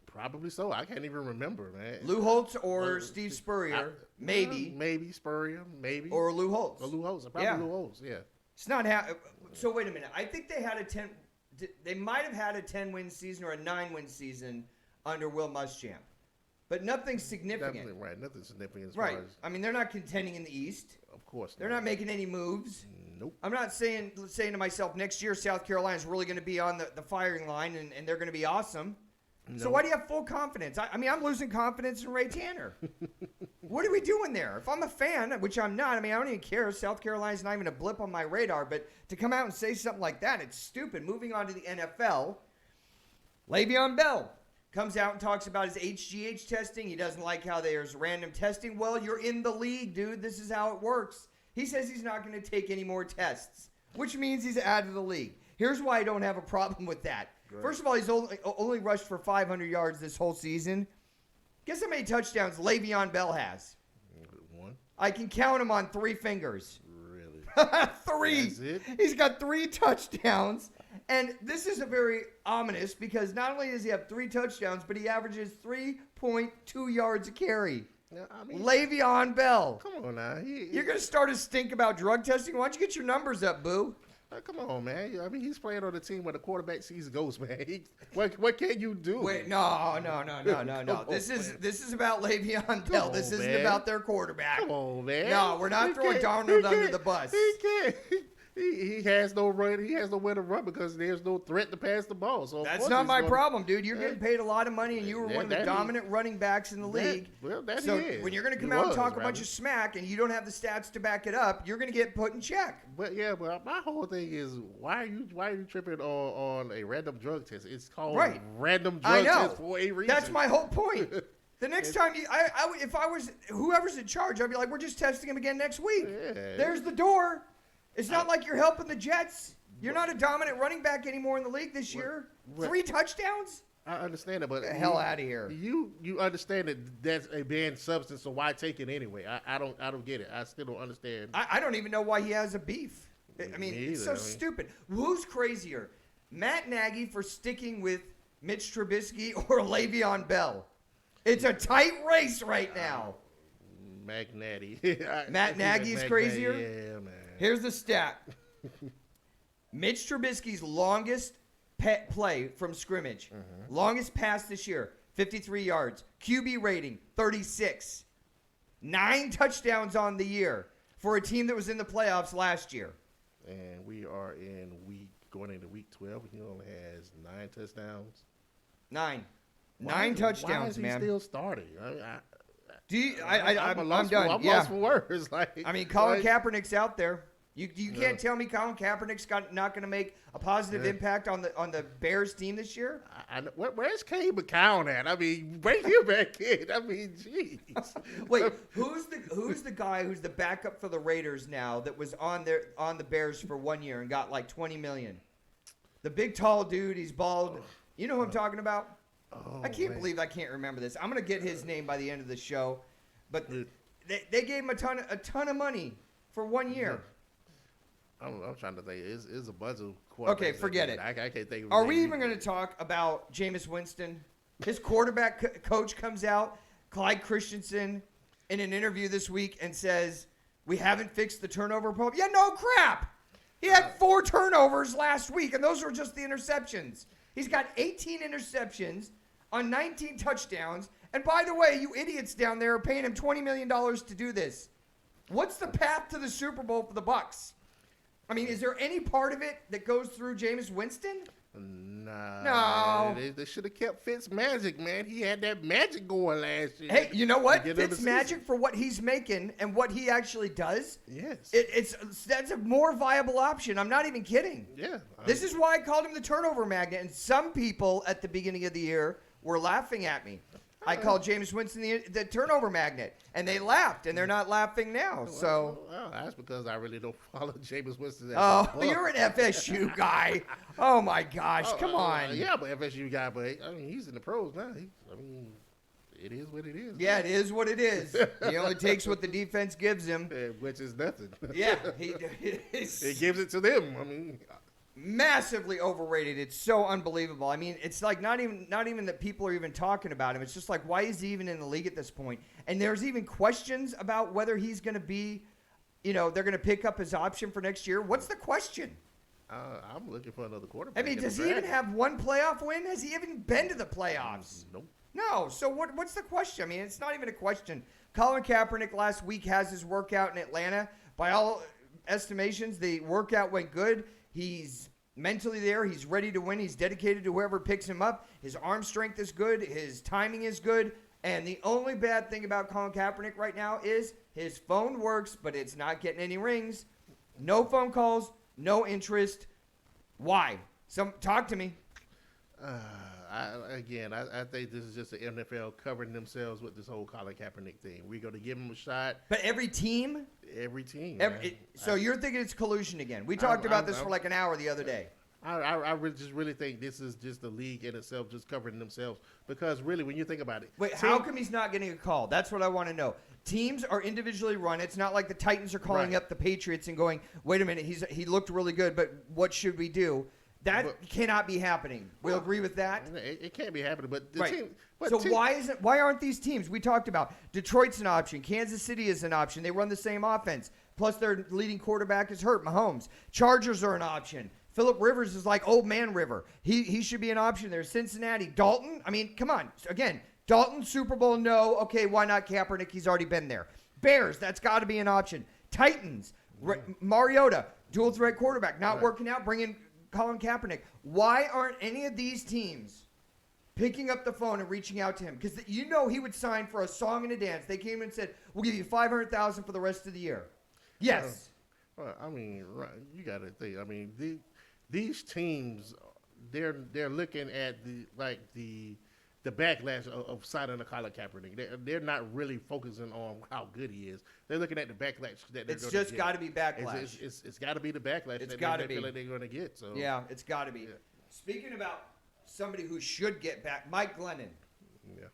Probably so. I can't even remember, man. Lou Holtz or Steve Spurrier, maybe. Maybe Spurrier, maybe. Or Lou Holtz. Or Lou Holtz. Probably Lou Holtz, yeah. It's not so wait a minute. I think they might have had a 10-win season or a 9-win season under Will Muschamp. But nothing significant. Definitely right. Nothing significant. Right. I mean, they're not contending in the East. Of course They're not making any moves. Nope. I'm not saying to myself, next year South Carolina's really going to be on the firing line and they're going to be awesome. Nope. So why do you have full confidence? I mean, I'm losing confidence in Ray Tanner. What are we doing there? If I'm a fan, which I'm not, I mean, I don't even care. South Carolina's not even a blip on my radar. But to come out and say something like that, it's stupid. Moving on to the NFL, LeVeon Bell comes out and talks about his HGH testing. He doesn't like how there's random testing. Well, you're in the league, dude. This is how it works. He says he's not going to take any more tests, which means he's out of the league. Here's why I don't have a problem with that. Great. First of all, he's only rushed for 500 yards this whole season. Guess how many touchdowns LeVeon Bell has? 1. I can count him on 3 fingers. Really? 3. That's it? He's got 3 touchdowns. And this is a very ominous because not only does he have 3 touchdowns, but he averages 3.2 yards a carry. Yeah, I mean, LeVeon Bell. Come on now. You're going to start a stink about drug testing? Why don't you get your numbers up, boo? Come on, man. I mean, he's playing on a team where the quarterback sees ghosts, man. What can you do? Wait, no. This is about Le'Veon Bell. This isn't about their quarterback. Come on, man. No, we're not throwing Darnold under the bus. He can't. He has no run. He has nowhere to run because there's no threat to pass the ball. So that's not my problem, dude. You're getting paid a lot of money, and you were one of the dominant running backs in the league. So when you're going to come out and talk a bunch of smack, and you don't have the stats to back it up, you're going to get put in check. But my whole thing is why are you tripping on a random drug test? It's called random drug test for a reason. That's my whole point. The next time if I was whoever's in charge, I'd be like, we're just testing him again next week. Yeah. There's the door. It's not like you're helping the Jets. You're not a dominant running back anymore in the league this year. 3 touchdowns? I understand it, but get the hell out of here. You understand that that's a banned substance, so why take it anyway? I don't get it. I still don't understand. I don't even know why he has a beef. I mean, it's so stupid. Who's crazier, Matt Nagy for sticking with Mitch Trubisky or Le'Veon Bell? It's a tight race right now. Matt Nagy. Matt Nagy's crazier? Yeah, man. Here's the stat. Mitch Trubisky's longest play from scrimmage, longest pass this year, 53 yards. QB rating, 36. 9 touchdowns on the year for a team that was in the playoffs last year. And we are going into week 12. He only has 9 touchdowns. 9 touchdowns, man. Why is he still starting? I'm done. I'm lost for words. Colin Kaepernick's out there. You can't tell me Colin Kaepernick's not going to make a positive impact on the Bears team this year. Where's Kay McCown at? I mean, bring him back in. I mean, jeez. Wait, who's the guy who's the backup for the Raiders now that was on the Bears for 1 year and got like $20 million? The big tall dude. He's bald. You know who I'm talking about? Oh, I can't believe I can't remember this. I'm going to get his name by the end of the show. But they gave him a ton of money for 1 year. I'm trying to think. It's a bunch of quarterbacks. Okay, forget it. I can't think of. Are we even going to talk about Jameis Winston? His quarterback coach comes out, Clyde Christensen, in an interview this week and says, we haven't fixed the turnover problem. Yeah, no crap. He had 4 turnovers last week, and those were just the interceptions. He's got 18 interceptions on 19 touchdowns. And by the way, you idiots down there are paying him $20 million to do this. What's the path to the Super Bowl for the Bucs? I mean, is there any part of it that goes through Jameis Winston? No. They should have kept Fitzmagic, man. He had that magic going last year. Hey, you know what? Fitzmagic, for what he's making and what he actually does, yes, that's a more viable option. I'm not even kidding. Yeah. This is why I called him the turnover magnet. And some people at the beginning of the year were laughing at me. I called Jameis Winston the turnover magnet, and they laughed, and they're not laughing now. So that's because I really don't follow Jameis Winston. You're an FSU guy. Oh my gosh, come on. Yeah, but FSU guy, but I mean, he's in the pros now. It is what it is. Yeah, it is what it is. He only takes what the defense gives him. Which is nothing. Yeah, it gives it to them. I mean, massively overrated. It's so unbelievable. I mean, it's like not even that people are even talking about him. It's just like, why is he even in the league at this point? And there's even questions about whether he's going to be, they're going to pick up his option for next year. What's the question? I'm looking for another quarterback. I mean, does he even have one playoff win? Has he even been to the playoffs? Nope. No. So what's the question? I mean, it's not even a question. Colin Kaepernick last week has his workout in Atlanta. By all estimations, the workout went good. He's mentally there. He's ready to win. He's dedicated to whoever picks him up. His arm strength is good. His timing is good. And the only bad thing about Colin Kaepernick right now is his phone works, but it's not getting any rings. No phone calls. No interest. Why? Talk to me. I think this is just the NFL covering themselves with this whole Colin Kaepernick thing. We're going to give him a shot. But every team? Every team. So you're thinking it's collusion again. We talked about this for like an hour the other day. I really think this is just the league in itself just covering themselves. Because really, when you think about it. Wait, how come he's not getting a call? That's what I want to know. Teams are individually run. It's not like the Titans are calling up the Patriots and going, wait a minute, he looked really good, but what should we do? That cannot be happening. We'll agree with that. It can't be happening, but the right. team. So why aren't these teams? We talked about Detroit's an option. Kansas City is an option. They run the same offense. Plus their leading quarterback is hurt, Mahomes. Chargers are an option. Phillip Rivers is like old man River. He should be an option there. Cincinnati. Dalton, I mean, come on. Again, Dalton, Super Bowl, no. Okay, why not Kaepernick? He's already been there. Bears, that's got to be an option. Titans, Mariota, dual threat quarterback, not working out, bringing Colin Kaepernick. Why aren't any of these teams picking up the phone and reaching out to him? Because he would sign for a song and a dance. They came and said, we'll give you $500,000 for the rest of the year. Yes. Well, I mean, you got to think. I mean, these teams, they're looking at the backlash of signing a Colin Kaepernick. They're not really focusing on how good he is. They're looking at the backlash that they're going to get. It's just got to be backlash. It's got to be the backlash that they feel like they're going to get. So yeah, it's got to be. Yeah. Speaking about somebody who should get back, Mike Glennon. Yeah.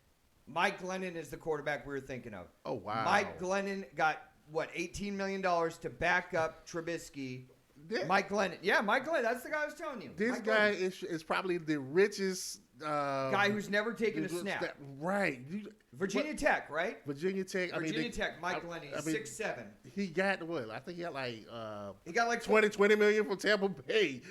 Mike Glennon is the quarterback we were thinking of. Oh, wow. Mike Glennon got, $18 million to back up Trubisky. Yeah. Mike Glennon. Yeah, Mike Glennon. That's the guy I was telling you. This guy is probably the richest guy who's never taken a snap. Right. Virginia Tech, right? Virginia Tech. Virginia Tech. Mike Glennon. He's 6'7". He got what? I think he got like. He got like 20 million from Tampa Bay.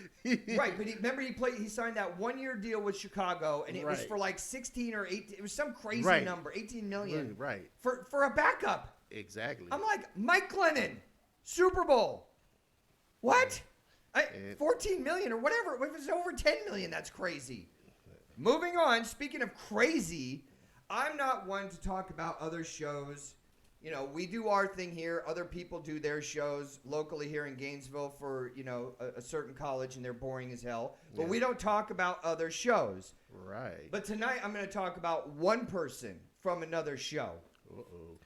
Right, but he signed that 1-year deal with Chicago, and it was for like 16 or 18. It was some crazy number, 18 million. Right. For a backup. Exactly. I'm like, Mike Glennon, Super Bowl. What? 14 million or whatever. If it's over 10 million, that's crazy. Moving on. Speaking of crazy, I'm not one to talk about other shows. We do our thing here. Other people do their shows locally here in Gainesville for, a certain college, and they're boring as hell. But we don't talk about other shows. Right. But tonight I'm going to talk about one person from another show. Uh-oh.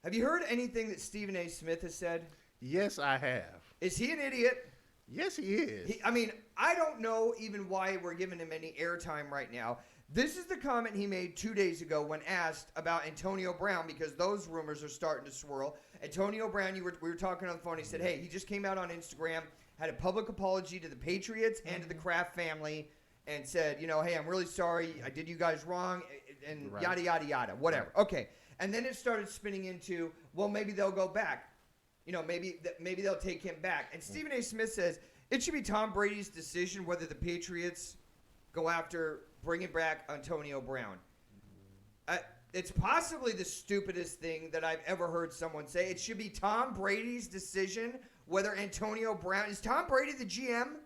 Have you heard anything that Stephen A. Smith has said? Yes, I have. Is he an idiot? Yes, he is. I don't know even why we're giving him any airtime right now. This is the comment he made 2 days ago when asked about Antonio Brown, because those rumors are starting to swirl. Antonio Brown, we were talking on the phone. He said, hey, he just came out on Instagram, had a public apology to the Patriots and to the Kraft family, and said, hey, I'm really sorry. I did you guys wrong, and yada, yada, yada, whatever. Right. Okay. And then it started spinning into, well, maybe they'll go back. Maybe they'll take him back. And Stephen A. Smith says it should be Tom Brady's decision whether the Patriots go after bringing back Antonio Brown. It's possibly the stupidest thing that I've ever heard someone say. It should be Tom Brady's decision whether Antonio Brown... Is Tom Brady the GM?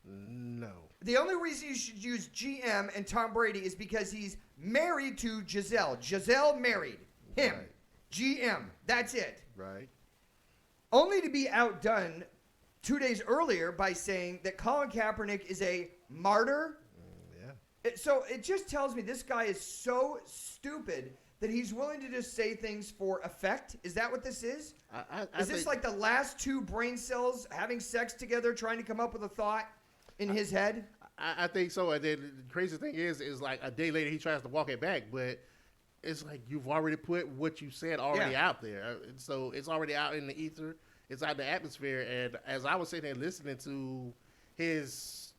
No. The only reason you should use GM and Tom Brady is because he's married to Giselle. Giselle married him. Right. GM. That's it. Right. Only to be outdone 2 days earlier by saying that Colin Kaepernick is a martyr. So it just tells me this guy is so stupid that he's willing to just say things for effect. Is that what this is? Is this like the last two brain cells having sex together, trying to come up with a thought in his head? I think so. And then the crazy thing is like a day later he tries to walk it back, but it's like you've already put what you said already out there. So it's already out in the ether. It's out in the atmosphere. And as I was sitting there listening to his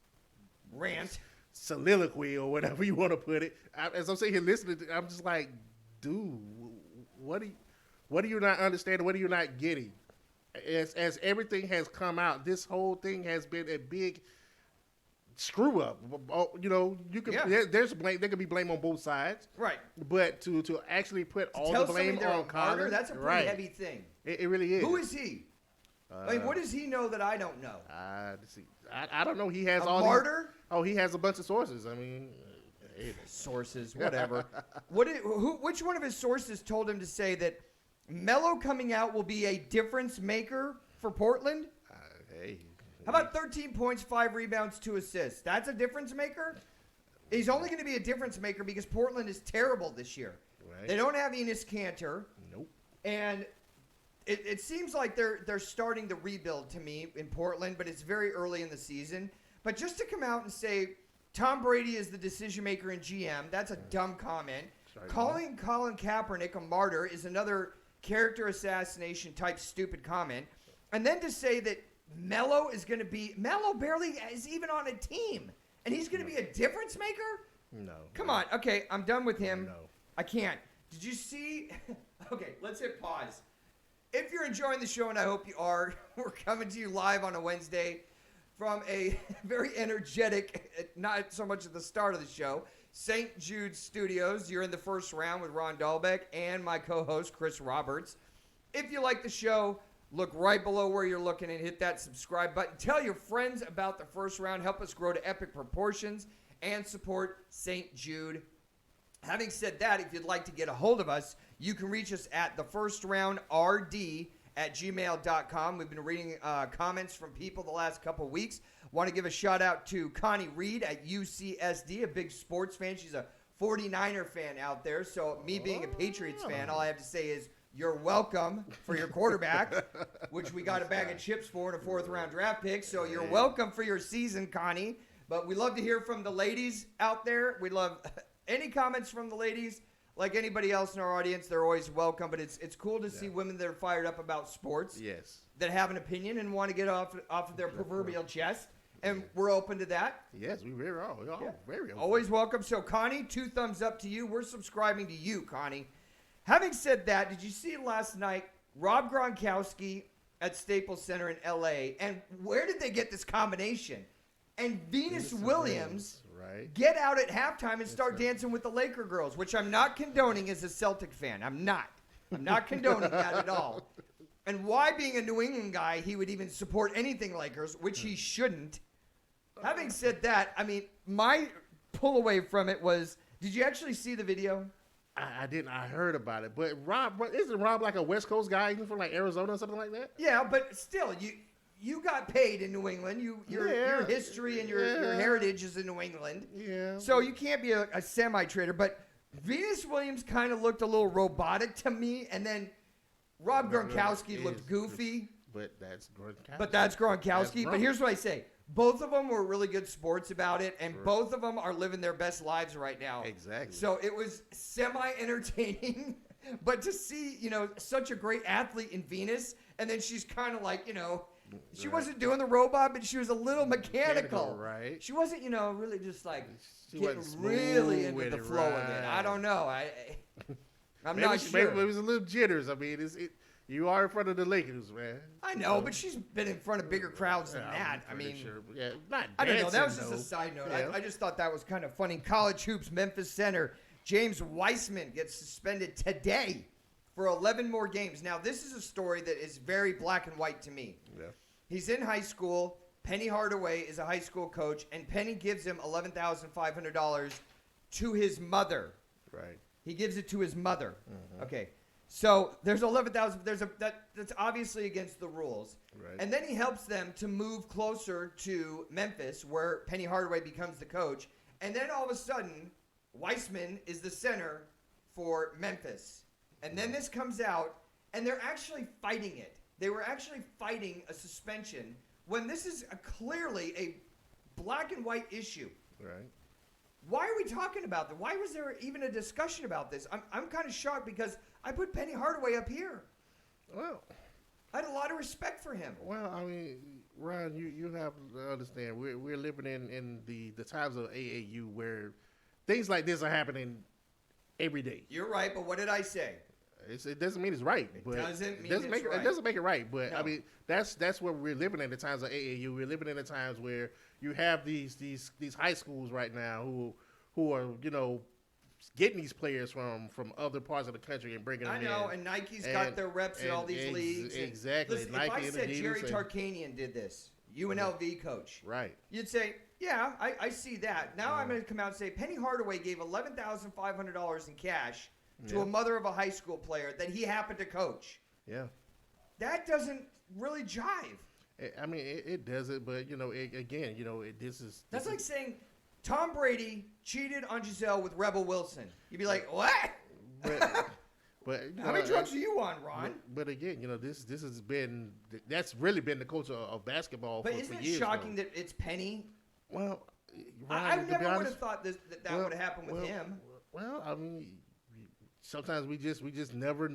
rant, soliloquy, or whatever you want to put it, as I'm sitting here listening, I'm just like, dude, what are you not understanding? What are you not getting? As everything has come out, this whole thing has been a big screw up. You know, you can there's blame. There can be blame on both sides, right? But to actually put all the blame on Connor, that's a pretty heavy thing. It really is. Who is he? I mean, what does he know that I don't know? I don't know. He has a martyr. He has a bunch of sources. I mean, sources, whatever. Which one of his sources told him to say that Melo coming out will be a difference maker for Portland? How about 13 points, 5 rebounds, 2 assists? That's a difference maker? He's only going to be a difference maker because Portland is terrible this year. Right. They don't have Enes Kanter. Nope. And it seems like they're starting to rebuild to me in Portland, but it's very early in the season. But just to come out and say Tom Brady is the decision maker in GM, that's a dumb comment. Calling Colin Kaepernick a martyr is another character assassination type stupid comment. And then to say that Melo barely is even on a team, and he's going to be a difference maker? No. Come on. Okay, I'm done with him. No. I can't. Did you see? Okay, let's hit pause. If you're enjoying the show, and I hope you are, we're coming to you live on a Wednesday from a very energetic, not so much at the start of the show, St. Jude Studios. You're in the first round with Ron Dahlbeck and my co-host, Chris Roberts. If you like the show, look right below where you're looking and hit that subscribe button. Tell your friends about the first round. Help us grow to epic proportions and support St. Jude. Having said that, if you'd like to get a hold of us, you can reach us at thefirstraundrd@gmail.com. We've been reading comments from people the last couple weeks. Want to give a shout out to Connie Reed at UCSD, a big sports fan. She's a 49er fan out there. So me being a Patriots fan, all I have to say is you're welcome for your quarterback, which we got a bag of chips for in a 4th round draft pick. So you're welcome for your season, Connie. But we love to hear from the ladies out there. We love any comments from the ladies. Like anybody else in our audience, they're always welcome. But it's cool to see women that are fired up about sports. Yes. That have an opinion and want to get off of their proverbial chest. And we're open to that. Yes, we really are. We are very open. Always welcome. So, Connie, 2 thumbs up to you. We're subscribing to you, Connie. Having said that, did you see last night Rob Gronkowski at Staples Center in L.A.? And where did they get this combination? And Venus Williams get out at halftime and start dancing with the Laker girls, which I'm not condoning as a Celtic fan. I'm not condoning that at all. And why, being a New England guy, he would even support anything Lakers, which he shouldn't. Having said that, I mean, my pull away from it was, did you actually see the video? I didn't. I heard about it. But isn't Rob like a West Coast guy, even from like Arizona or something like that? Yeah, but still, you got paid in New England. Your history and your heritage is in New England. Yeah. So you can't be a semi-trader. But Venus Williams kind of looked a little robotic to me, and then Rob Gronkowski looked goofy. But that's Gronkowski. But here's what I say. Both of them were really good sports about it, and both of them are living their best lives right now. Exactly. So it was semi-entertaining, but to see, such a great athlete in Venus, and then she's kind of like, she wasn't doing the robot, but she was a little mechanical. Right. She wasn't, really just like getting really into the flow of it. I don't know. I'm not sure. Maybe it was a little jitters. I mean, you are in front of the Lakers, man. I know, but she's been in front of bigger crowds than that. I mean, not I don't know. That was dancing, just a side note. Yeah. I just thought that was kind of funny. College hoops, Memphis center James Weissman gets suspended today for 11 more games. Now, this is a story that is very black and white to me. Yeah. He's in high school. Penny Hardaway is a high school coach, and Penny gives him $11,500 to his mother. Right. He gives it to his mother. Mm-hmm. Okay. So there's 11,000. That's obviously against the rules. Right. And then he helps them to move closer to Memphis, where Penny Hardaway becomes the coach. And then all of a sudden, Weissman is the center for Memphis. And then this comes out, and they're actually fighting it. They were actually fighting a suspension when this is clearly a black and white issue. Right. Why are we talking about that? Why was there even a discussion about this? I'm kind of shocked because I put Penny Hardaway up here. Well, I had a lot of respect for him. Well, I mean, Ron, you have to understand we're living in the times of AAU where things like this are happening every day. You're right, but what did I say? It doesn't mean it's right. It but doesn't mean it doesn't it's make right. It doesn't make it right. But No. I mean, that's what we're living in the times of AAU. We're living in the times where you have these high schools right now who are getting these players from other parts of the country and bringing them in. I know, and Nike's got their reps in all these leagues. Exactly. Listen, Nike if I and said Adidas Jerry and- Tarkanian did this, UNLV coach, Right. you'd say, yeah, I see that. Now I'm going to come out and say Penny Hardaway gave $11,500 in cash to a mother of a high school player that he happened to coach. Yeah. That doesn't really jive. I mean, it doesn't, but That's like saying Tom Brady cheated on Giselle with Rebel Wilson. You'd be like, what? But How many drugs are you on, Ron? But again, this has been that's really been the culture of basketball But for isn't it years. shocking though. that it's Penny? Well, I Ron, to never be would honest, have thought that would have happened with him. Well, I mean, sometimes we just never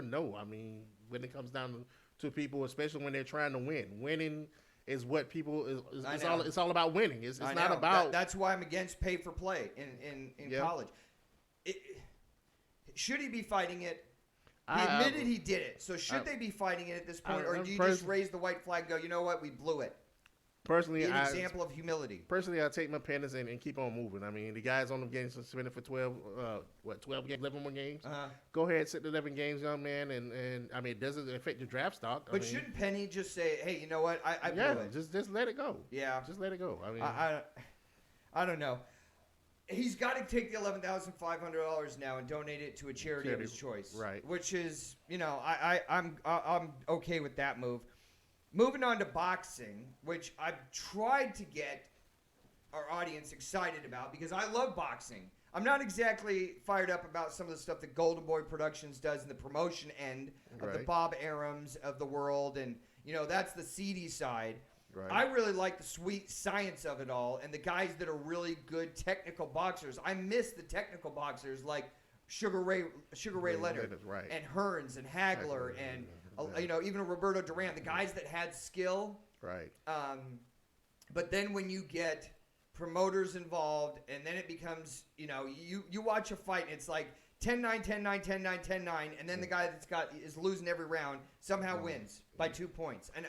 know. I mean, when it comes down to people, especially when they're trying to win, winning is what people is it's all about winning. It's not about. That's why I'm against pay for play in college. Should he be fighting it? He admitted he did it. So should they be fighting it at this point, or do you just raise the white flag and go, you know what, we blew it? Personally, Be an example of humility. Personally, I take my penance and keep on moving. I mean, the guys on them getting suspended for 12 games, 11 more games. Go ahead, sit the 11 games, young man, and I mean, it doesn't affect your draft stock. But shouldn't Penny just say, hey, you know what, I blew it? just let it go. Yeah. Just let it go. I mean, I don't know. He's got to take the $11,500 now and donate it to a charity of his choice. Right. Which is, I'm okay with that move. Moving on to boxing, which I've tried to get our audience excited about because I love boxing. I'm not exactly fired up about some of the stuff that Golden Boy Productions does in the promotion end of the Bob Arams of the world, and that's the seedy side. Right. I really like the sweet science of it all, and the guys that are really good technical boxers. I miss the technical boxers like Sugar Ray Leonard, and Hearns and Hagler and even Roberto Duran, the guys that had skill. Right. But then when you get promoters involved, and then it becomes, you watch a fight and it's like 10-9, 10-9, 10-9, 10-9, and then the guy is losing every round somehow wins by 2 points. And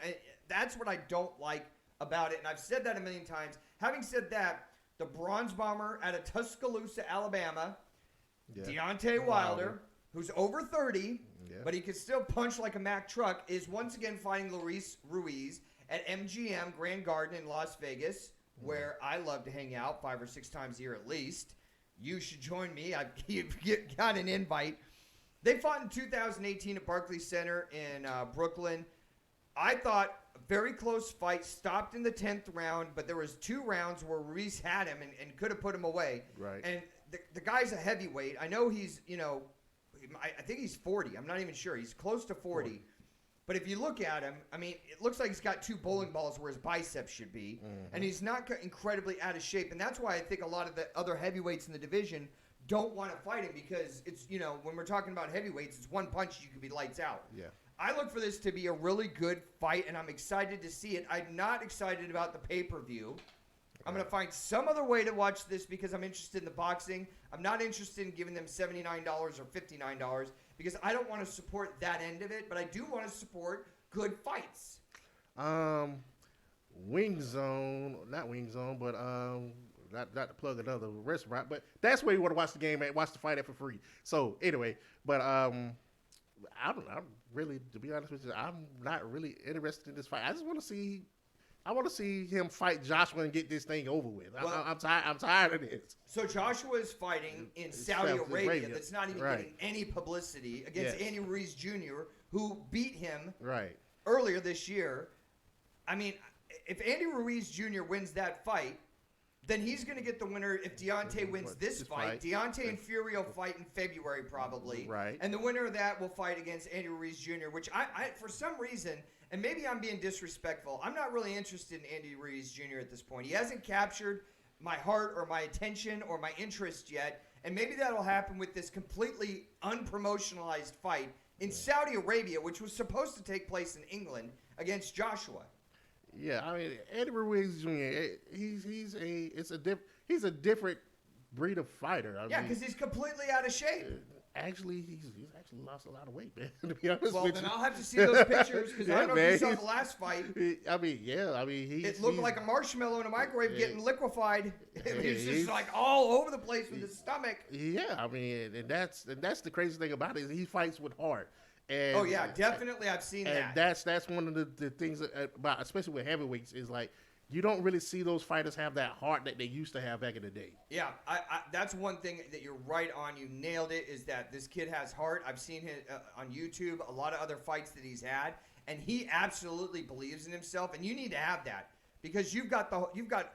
that's what I don't like about it. And I've said that a million times. Having said that, the Bronze Bomber out of Tuscaloosa, Alabama, Deontay Wilder, who's over 30, but he can still punch like a Mack truck, is once again fighting Ruiz at MGM Grand Garden in Las Vegas, where I love to hang out 5 or 6 times a year at least. You should join me. I've got an invite. They fought in 2018 at Barclays Center in Brooklyn. I thought a very close fight, stopped in the 10th round, but there was 2 rounds where Ruiz had him and could have put him away. Right. And the guy's a heavyweight. I know he's, I think he's 40. I'm not even sure. He's close to 40. But if you look at him, I mean, it looks like he's got 2 bowling balls where his biceps should be. And he's not incredibly out of shape. And that's why I think a lot of the other heavyweights in the division don't want to fight him because it's, when we're talking about heavyweights, it's one punch, you could be lights out. Yeah. I look for this to be a really good fight, and I'm excited to see it. I'm not excited about the pay-per-view. I'm going to find some other way to watch this because I'm interested in the boxing. I'm not interested in giving them $79 or $59 because I don't want to support that end of it, but I do want to support good fights. Wing Zone, not Wing Zone, but not to plug another restaurant, but that's where you want to watch the game at, watch the fight at for free. So anyway, but I'm really, to be honest with you, I'm not really interested in this fight. I just want to see. I want to see him fight Joshua and get this thing over with. Well, I'm tired of this. So Joshua is fighting in Saudi Arabia. That's not even getting any publicity against Andy Ruiz Jr., who beat him earlier this year. I mean, if Andy Ruiz Jr. wins that fight, then he's going to get the winner if Deontay wins this fight. Deontay and Fury will fight in February probably. Right. And the winner of that will fight against Andy Ruiz Jr., which I for some reason, and maybe I'm being disrespectful, I'm not really interested in Andy Ruiz Jr. at this point. He hasn't captured my heart or my attention or my interest yet. And maybe that'll happen with this completely unpromotionalized fight in Saudi Arabia, which was supposed to take place in England against Joshua. Yeah, I mean, Eddie Ruiz Jr. He's a different breed of fighter. Yeah, because he's completely out of shape. Actually, he's actually lost a lot of weight, man. To be honest Well, with then you. I'll have to see those pictures because I don't know if you saw the last fight. I mean, It looked like a marshmallow in a microwave getting liquefied. He was just like all over the place with his stomach. Yeah, I mean, and that's the crazy thing about it is he fights with heart. And, Oh yeah, definitely. I've seen and that. that's one of the things about, especially with heavyweights, is like you don't really see those fighters have that heart that they used to have back in the day. Yeah, that's one thing that you're right on. You nailed it. Is that this kid has heart? I've seen him on YouTube. A lot of other fights that he's had, and he absolutely believes in himself. And you need to have that because you've got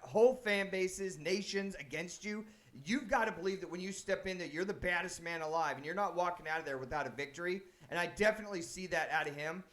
whole fan bases, nations against you. You've got to believe that when you step in, that you're the baddest man alive, and you're not walking out of there without a victory. And I definitely see that out of him.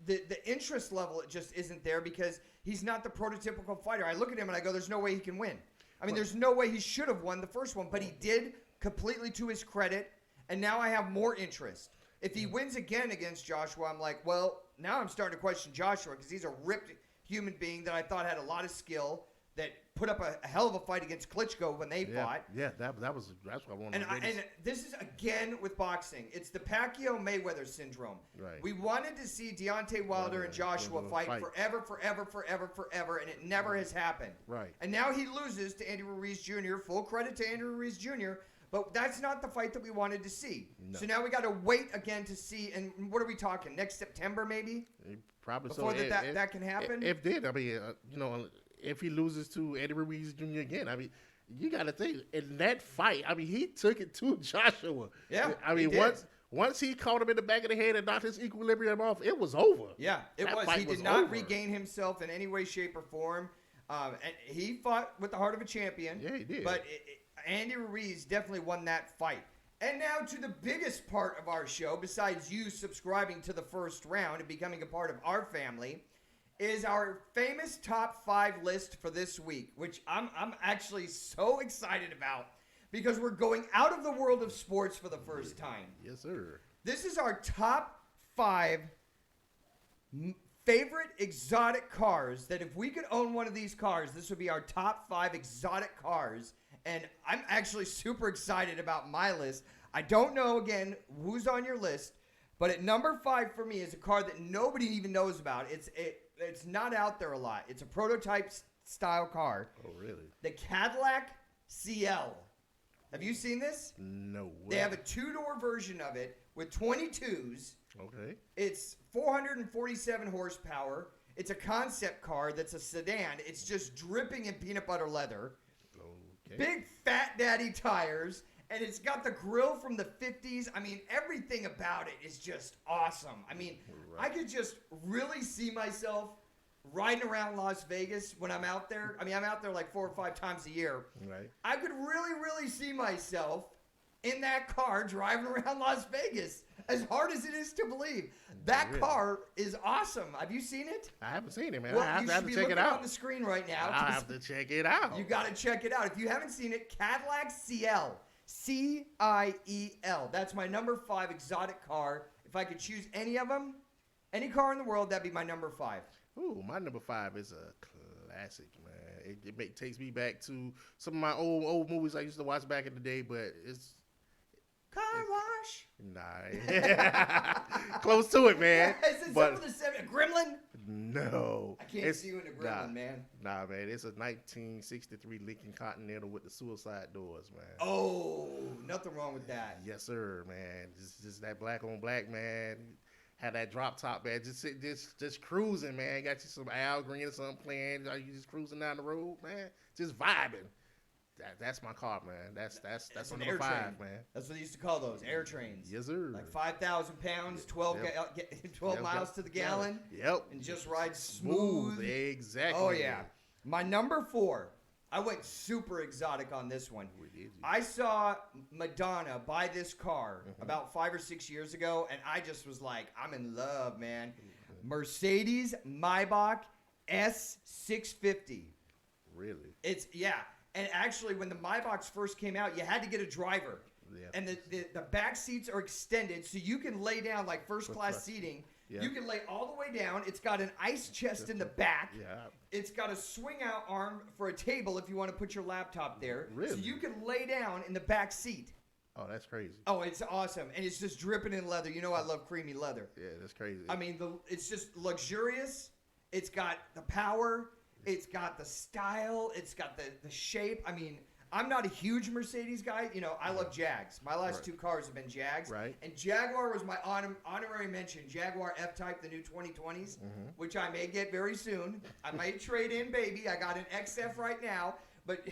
The interest level just isn't there because he's not the prototypical fighter. I look at him and I go, there's no way he can win. I mean, there's no way he should have won the first one, but he did completely to his credit, and now I have more interest. If he wins again against Joshua, I'm like, well, now I'm starting to question Joshua because he's a ripped human being that I thought had a lot of skill, that put up a hell of a fight against Klitschko when they fought. Yeah, that's what I wanted. And this is again with boxing. It's the Pacquiao-Mayweather syndrome. Right. We wanted to see Deontay Wilder and Joshua fight forever, and it never has happened. Right. And now he loses to Andy Ruiz Jr. Full credit to Andy Ruiz Jr., but that's not the fight that we wanted to see. No. So now we got to wait again to see. And what are we talking? Next September, maybe? Probably before so. that can happen. If did, I mean, if he loses to Eddie Ruiz Jr. again, I mean, you got to think in that fight. I mean, he took it to Joshua. Yeah, I mean, once he caught him in the back of the head and knocked his equilibrium off, it was over. Yeah, it was. He did not regain himself in any way, shape, or form. And he fought with the heart of a champion. Yeah, he did. But Andy Ruiz definitely won that fight. And now to the biggest part of our show, besides you subscribing to the first round and becoming a part of our family, is our famous top 5 list for this week, which I'm actually so excited about because we're going out of the world of sports for the first time. Yes, sir. This is our top 5 favorite exotic cars that if we could own one of these cars, this would be our top 5 exotic cars. And I'm actually super excited about my list. I don't know, again, who's on your list, but at number 5 for me is a car that nobody even knows about. It's not out there a lot. It's a prototype style car. Oh, really? The Cadillac CL. Have you seen this? No way. They have a 2-door version of it with 22s. Okay. It's 447 horsepower. It's a concept car that's a sedan. It's just dripping in peanut butter leather. Okay. Big fat daddy tires. And it's got the grill from the 50s. I mean, everything about it is just awesome. I mean, I could just really see myself riding around Las Vegas when I'm out there. I mean, I'm out there like 4 or 5 times a year. Right. I could really, really see myself in that car driving around Las Vegas, as hard as it is to believe. That car is awesome. Have you seen it? I haven't seen it, man. Well, I have you to should be check looking it out on the screen right now. I have to check it out. You got to check it out. If you haven't seen it, Cadillac CL. CIEL. That's my number 5 exotic car. If I could choose any of them, any car in the world, that'd be my number 5. Ooh, my number 5 is a classic, man. It takes me back to some of my old movies I used to watch back in the day, but it's... Car wash. Nah. Close to it, man. Is it something with a gremlin? No. I can't see you in a gremlin, man. Nah, man. It's a 1963 Lincoln Continental with the suicide doors, man. Oh, nothing wrong with that. Yes, sir, man. Just that black on black, man. Had that drop top, man. Just cruising, man. Got you some Al Green or something playing. Are you just cruising down the road, man? Just vibing. That's my car, man. That's my number 5, man. That's what they used to call those, air trains. Yes, sir. Like 5,000 pounds, 12 miles to the gallon. Yep. And just ride smooth. Exactly. Oh, yeah. My number 4, I went super exotic on this one. I saw Madonna buy this car about 5 or 6 years ago, and I just was like, I'm in love, man. Mercedes Maybach S650. Really? And actually, when the Maybachs first came out, you had to get a driver. Yeah. And the back seats are extended, so you can lay down like first-class seating. Yeah. You can lay all the way down. It's got an ice chest in the back. Yeah. It's got a swing-out arm for a table if you want to put your laptop there. Really? So you can lay down in the back seat. Oh, that's crazy. Oh, it's awesome. And it's just dripping in leather. You know I love creamy leather. Yeah, that's crazy. I mean, it's just luxurious. It's got the power. It's got the style. It's got the shape. I mean, I'm not a huge Mercedes guy. You know, I love Jags. My last two cars have been Jags. Right. And Jaguar was my honorary mention. Jaguar F-Type, the new 2020s, which I may get very soon. I might trade in, baby. I got an XF right now. But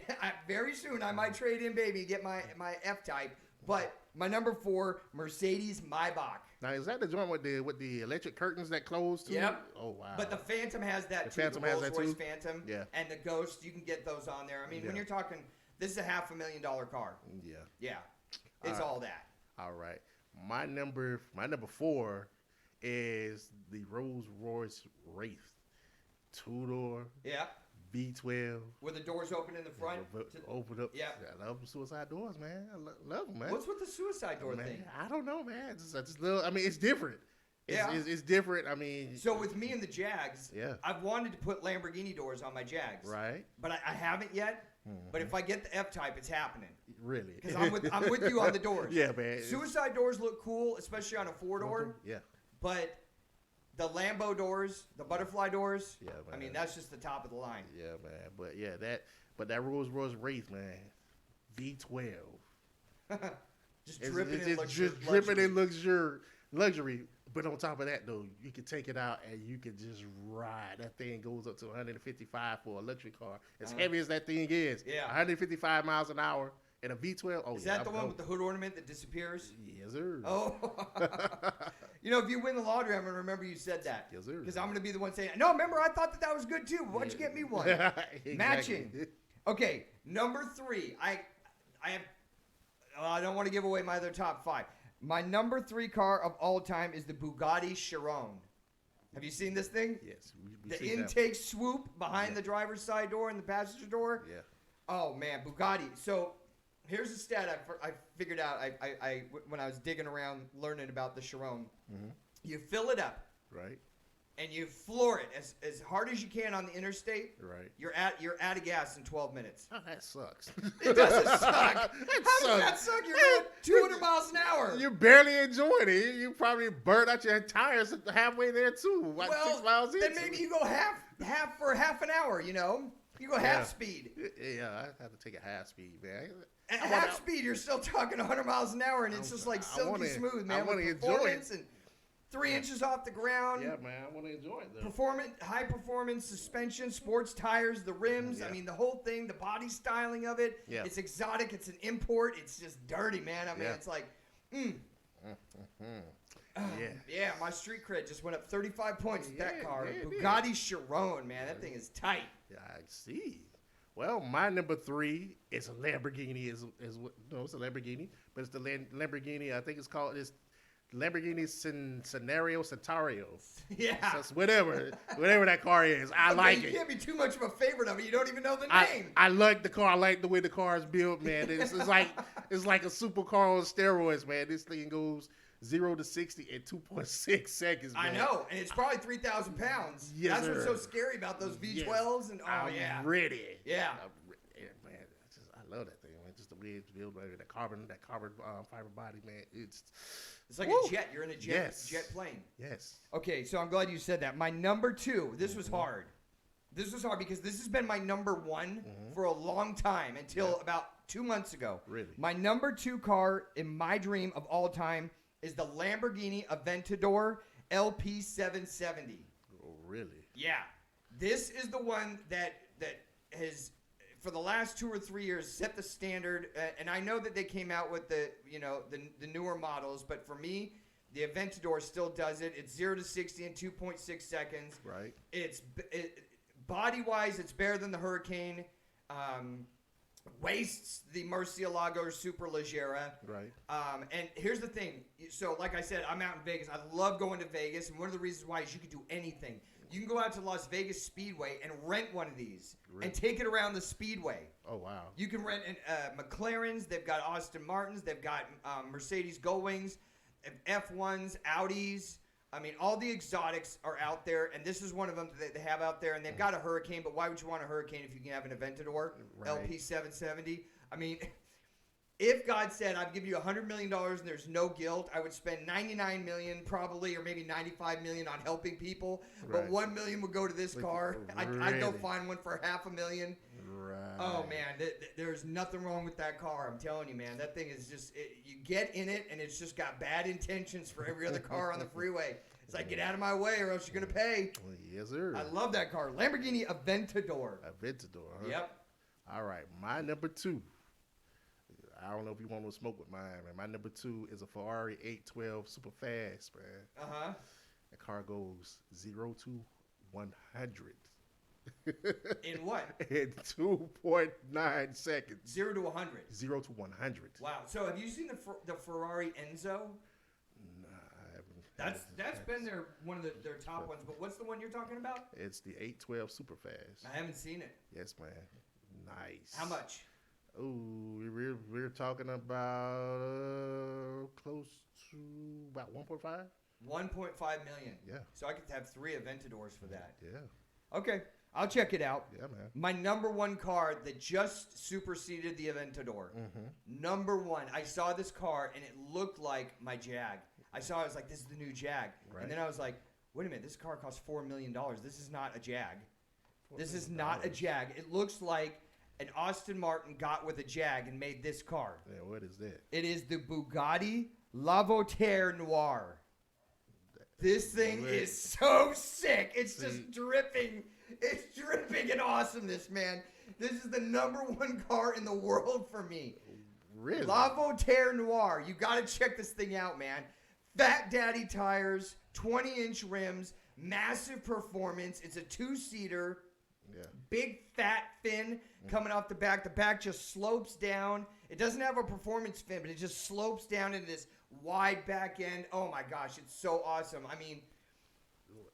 very soon I might trade in, baby, and get my F-Type. But my number 4, Mercedes Maybach. Now, is that the joint with the electric curtains that close too? Yep. Oh, wow. But the Phantom has that too. Phantom the has that RollsRoyce too? Phantom. Yeah. And the Ghost, you can get those on there. I mean, when you're talking, this is a $500,000 car. Yeah. Yeah. It's all that. All right. My number 4 is the RollsRoyce Wraith. 2-door. Yeah. V12. Where the doors open in the front. Open up. Yeah. I love suicide doors, man. I love them, man. What's with the suicide door thing? I don't know, man. I just love, I mean, it's different. It's different. I mean. So with me and the Jags, yeah. I've wanted to put Lamborghini doors on my Jags. Right. But I haven't yet. But if I get the F-Type, it's happening. Really? Because I'm with you on the doors. Yeah, man. Suicide doors look cool, especially on a 4-door. Yeah. But the Lambo doors, the butterfly doors, yeah, man. I mean, that's just the top of the line. Yeah, man. But yeah, that RollsRoyce Wraith, man, V12. Just dripping in luxury. Just dripping in luxury. But on top of that, though, you can take it out and you can just ride. That thing goes up to 155 for a luxury car. As heavy as that thing is. Yeah. 155 miles an hour in a V12. Oh, is that the one with the hood ornament that disappears? Yes, sir. Oh. You know, if you win the lottery, I'm going to remember you said that. Yes, sir. Because I'm going to be the one saying, no, remember, I thought that was good, too. Why'd you get me one? Exactly. Matching. Okay, number 3. I don't want to give away my other top 5. My number 3 car of all time is the Bugatti Chiron. Have you seen this thing? Yes. The intake swoop behind the driver's side door and the passenger door? Yeah. Oh, man, Bugatti. So here's a stat I figured out when I was digging around learning about the Chiron. You fill it up. Right. And you floor it as hard as you can on the interstate. Right. You're out of gas in 12 minutes. Oh, that sucks. It doesn't suck. How does that suck? You're going 200 miles an hour. You're barely enjoying it. You probably burned out your tires halfway there too. Like 6 miles in. Then maybe you go half for half an hour. You know, you go half speed. Yeah, I have to take a half speed, man. At half speed, you're still talking 100 miles an hour, and it's just like silky smooth, man. I want to enjoy it. And 3 inches off the ground. Yeah, man, I want to enjoy it though. High performance suspension, sports tires, the rims. Yeah. I mean, the whole thing, the body styling of it. Yeah. It's exotic. It's an import. It's just dirty, man. I mean, it's like, yeah, my street cred just went up 35 points with that car. Bugatti Chiron, man, that thing is tight. Yeah, I see. Well, my number 3 is a Lamborghini. It's a Lamborghini, but it's the Lamborghini. I think it's called Lamborghini Centauro. Yeah. So it's whatever that car is. I like it. You can't be too much of a favorite of it. You don't even know the name. I like the car. I like the way the car is built, man. It's like a supercar on steroids, man. This thing goes 0 to 60 in 2.6 seconds, man. I know, and it's probably 3,000 pounds. Yes, That's sir. what's so scary about those V12s. And I'm ready. Yeah. Man. I love that thing, man. Just the way it's built, man. That carbon fiber body, man. It's like a jet. You're in a jet plane. Yes. Okay, so I'm glad you said that. My number 2, this was hard. This was hard because this has been my number 1 for a long time until about 2 months ago. Really? My number 2 car in my dream of all time is the Lamborghini Aventador LP770. Oh, really? Yeah. This is the one that has, for the last 2 or 3 years, set the standard. And I know that they came out with the newer models, but for me, the Aventador still does it. It's 0 to 60 in 2.6 seconds. Right. Body-wise, it's better than the Hurricane. wastes the Murcielago Superleggera. Right. And here's the thing. So, like I said, I'm out in Vegas. I love going to Vegas, and one of the reasons why is you can do anything. You can go out to Las Vegas Speedway and rent one of these and take it around the Speedway. Oh, wow. You can rent McLarens. They've got Aston Martins. They've got Mercedes Gullwings, F1s, Audis. I mean, all the exotics are out there, and this is one of them that they have out there. And they've got a Hurricane, but why would you want a Hurricane if you can have an Aventador LP 770? I mean, if God said, I'd give you $100 million and there's no guilt, I would spend $99 million probably, or maybe $95 million on helping people. But $1 million would go to this car. I'd go find one for $500,000. Right. Oh, man, there's nothing wrong with that car. I'm telling you, man. That thing is just, you get in it, and it's just got bad intentions for every other car on the freeway. It's like, get out of my way or else you're going to pay. Well, yes, sir. I love that car. Lamborghini Aventador. Aventador, huh? Yep. All right, my number 2. I don't know if you want to smoke with mine, man. My number 2 is a Ferrari 812 super fast, man. Uh-huh. The car goes 0 to 100. In what? In 2.9 seconds. 0 to 100. 0 to 100. Wow. So have you seen the Ferrari Enzo? Nah, I haven't. That's been one of their top ones. But what's the one you're talking about? It's the 812 super fast. I haven't seen it. Yes, man. Nice. How much? Ooh, we're talking about close to about 1.5. 1.5 million. Yeah. So I could have 3 Aventadors for that. Yeah. Okay. I'll check it out. Yeah, man. My number 1 car that just superseded the Aventador. Mm-hmm. Number 1. I saw this car and it looked like my Jag. I was like, this is the new Jag. Right. And then I was like, wait a minute, this car costs $4 million. This is not a Jag. This is not a Jag. It looks like an Aston Martin got with a Jag and made this car. Yeah, what is that? It is the Bugatti Lavauter Noir. This thing is so sick. It's just dripping. It's dripping in awesomeness, man. This is the number 1 car in the world for me. Really? Lavauter Noir. You got to check this thing out, man. Fat Daddy tires, 20-inch rims, massive performance. It's a 2-seater. Yeah. Big fat fin coming off the back. The back just slopes down. It doesn't have a performance fin, but it just slopes down into this wide back end. Oh my gosh, it's so awesome. I mean,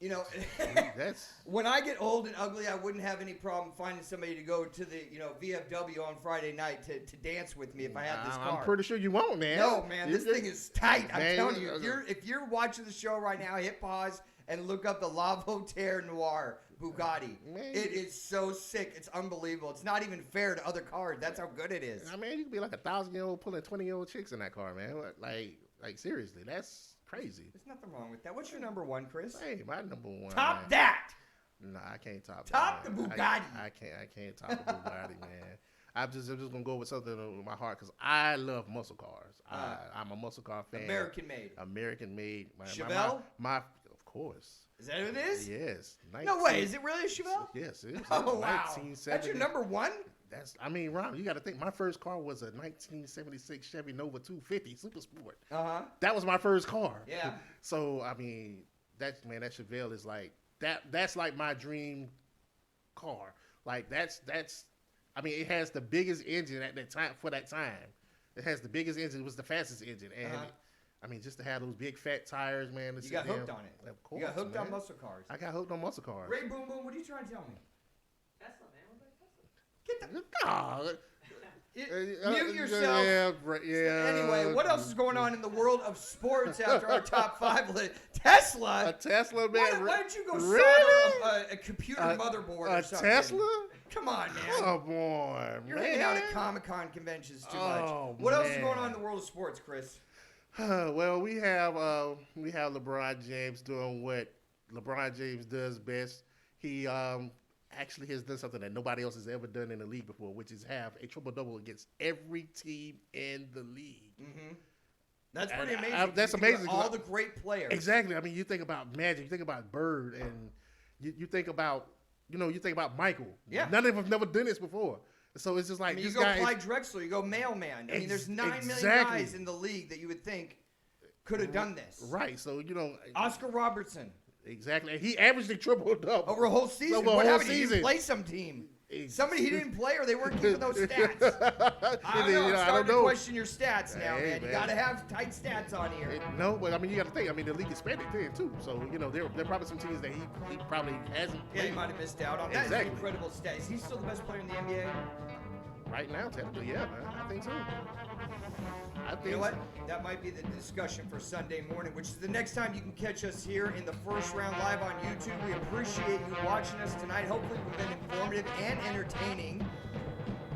you know, when I get old and ugly, I wouldn't have any problem finding somebody to go to the, VFW on Friday night to dance with me if I had this car. I'm pretty sure you won't, man. No, man, this thing is tight. I'm Man, telling you. If you're watching the show right now, hit pause and look up the Lavauter Noir Bugatti. Man. It is so sick. It's unbelievable. It's not even fair to other cars. That's how good it is. I mean, you could be like 1,000-year-old pulling 20-year-old chicks in that car, man. Like seriously, that's crazy. There's nothing wrong with that. What's your number 1, Chris? Hey, my number 1. Top man. that. Nah, I can't top that. Top the Bugatti. I can't top the Bugatti, man. I'm just gonna go with something with my heart because I love muscle cars. I'm a muscle car fan. American made. American made. Chevelle? My of course. Is that who it is? Yes. No way. Is it really a Chevelle? Yes, it is. Oh, wow. 1970. That's your number 1? Ron, you got to think. My first car was a 1976 Chevy Nova 250 Super Sport. Uh-huh. That was my first car. Yeah. So, I mean, that Chevelle is like, that's like my dream car. Like, I mean, it has the biggest engine at that time, for that time. It has the biggest engine. It was the fastest engine. And, I mean, just to have those big fat tires, man. You got hooked on it. Of course, You got hooked man. on muscle cars. I got hooked on muscle cars. Ray Boom Boom, what are you trying to tell me? Tesla, man. What about Tesla? God. Mute yourself. Yeah. Anyway, what else is going on in the world of sports after our top 5 list? Tesla? A Tesla, man. Why don't you go Really? solder a computer motherboard or A something? Tesla? Come on, man. Come on, You're man. hanging out at Comic-Con conventions too much. Oh, What else is man. going on in the world of sports, Chris? Well, we have LeBron James doing what LeBron James does best. He actually has done something that nobody else has ever done in the league before, which is have a triple-double against every team in the league. Mm-hmm. That's pretty amazing. That's You think amazing. about all the great players. Exactly. I mean, you think about Magic, you think about Bird, and you think about Michael. Yeah. None of them have never done this before. So it's just like I mean, you this go guy Clyde Drexler, you go Mailman. I mean, there's 9 million Exactly. guys in the league that you would think could have done this. Right. So Oscar Robertson. exactly. And he averaged a triple double Over a whole season. Over a What whole happened? He season. didn't play some team. Somebody he didn't play or they weren't keeping those stats. I don't know. I'm I starting don't to know. question your stats now, Hey, man. You man. got to have tight stats on here. No, but I mean, you got to think. I mean, the league expanded then too. So there are probably some teams that he probably hasn't Yeah, he played. might have missed out on. That is an Exactly. incredible stat. Is he still the best player in the NBA? Right now, technically, yeah, man. I think so. I think You know what? so. That might be the discussion for Sunday morning, which is the next time you can catch us here in the first round live on YouTube. We appreciate you watching us tonight. Hopefully we've been informative and entertaining.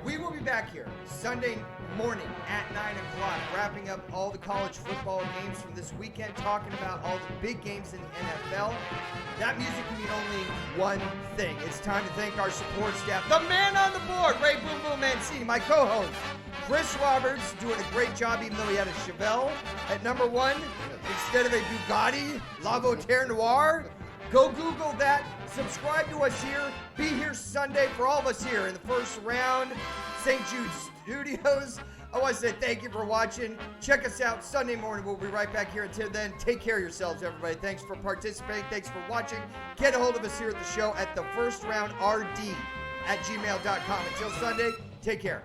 We will be back here Sunday morning at 9 o'clock, wrapping up all the college football games from this weekend, talking about all the big games in the NFL. That music can mean only one thing. It's time to thank our support staff. The man on the board, Ray Boom Boom Mancini, my co-host, Chris Roberts, doing a great job even though he had a Chevelle at number 1 instead of a Bugatti La Voiture Noir. Go Google that. Subscribe to us here. Be here Sunday for all of us here in the first round. St. Jude Studios. I want to say thank you for watching. Check us out Sunday morning. We'll be right back here. Until then, take care of yourselves, everybody. Thanks for participating. Thanks for watching. Get a hold of us here at the show at thefirstraundrd@gmail.com. Until Sunday, take care.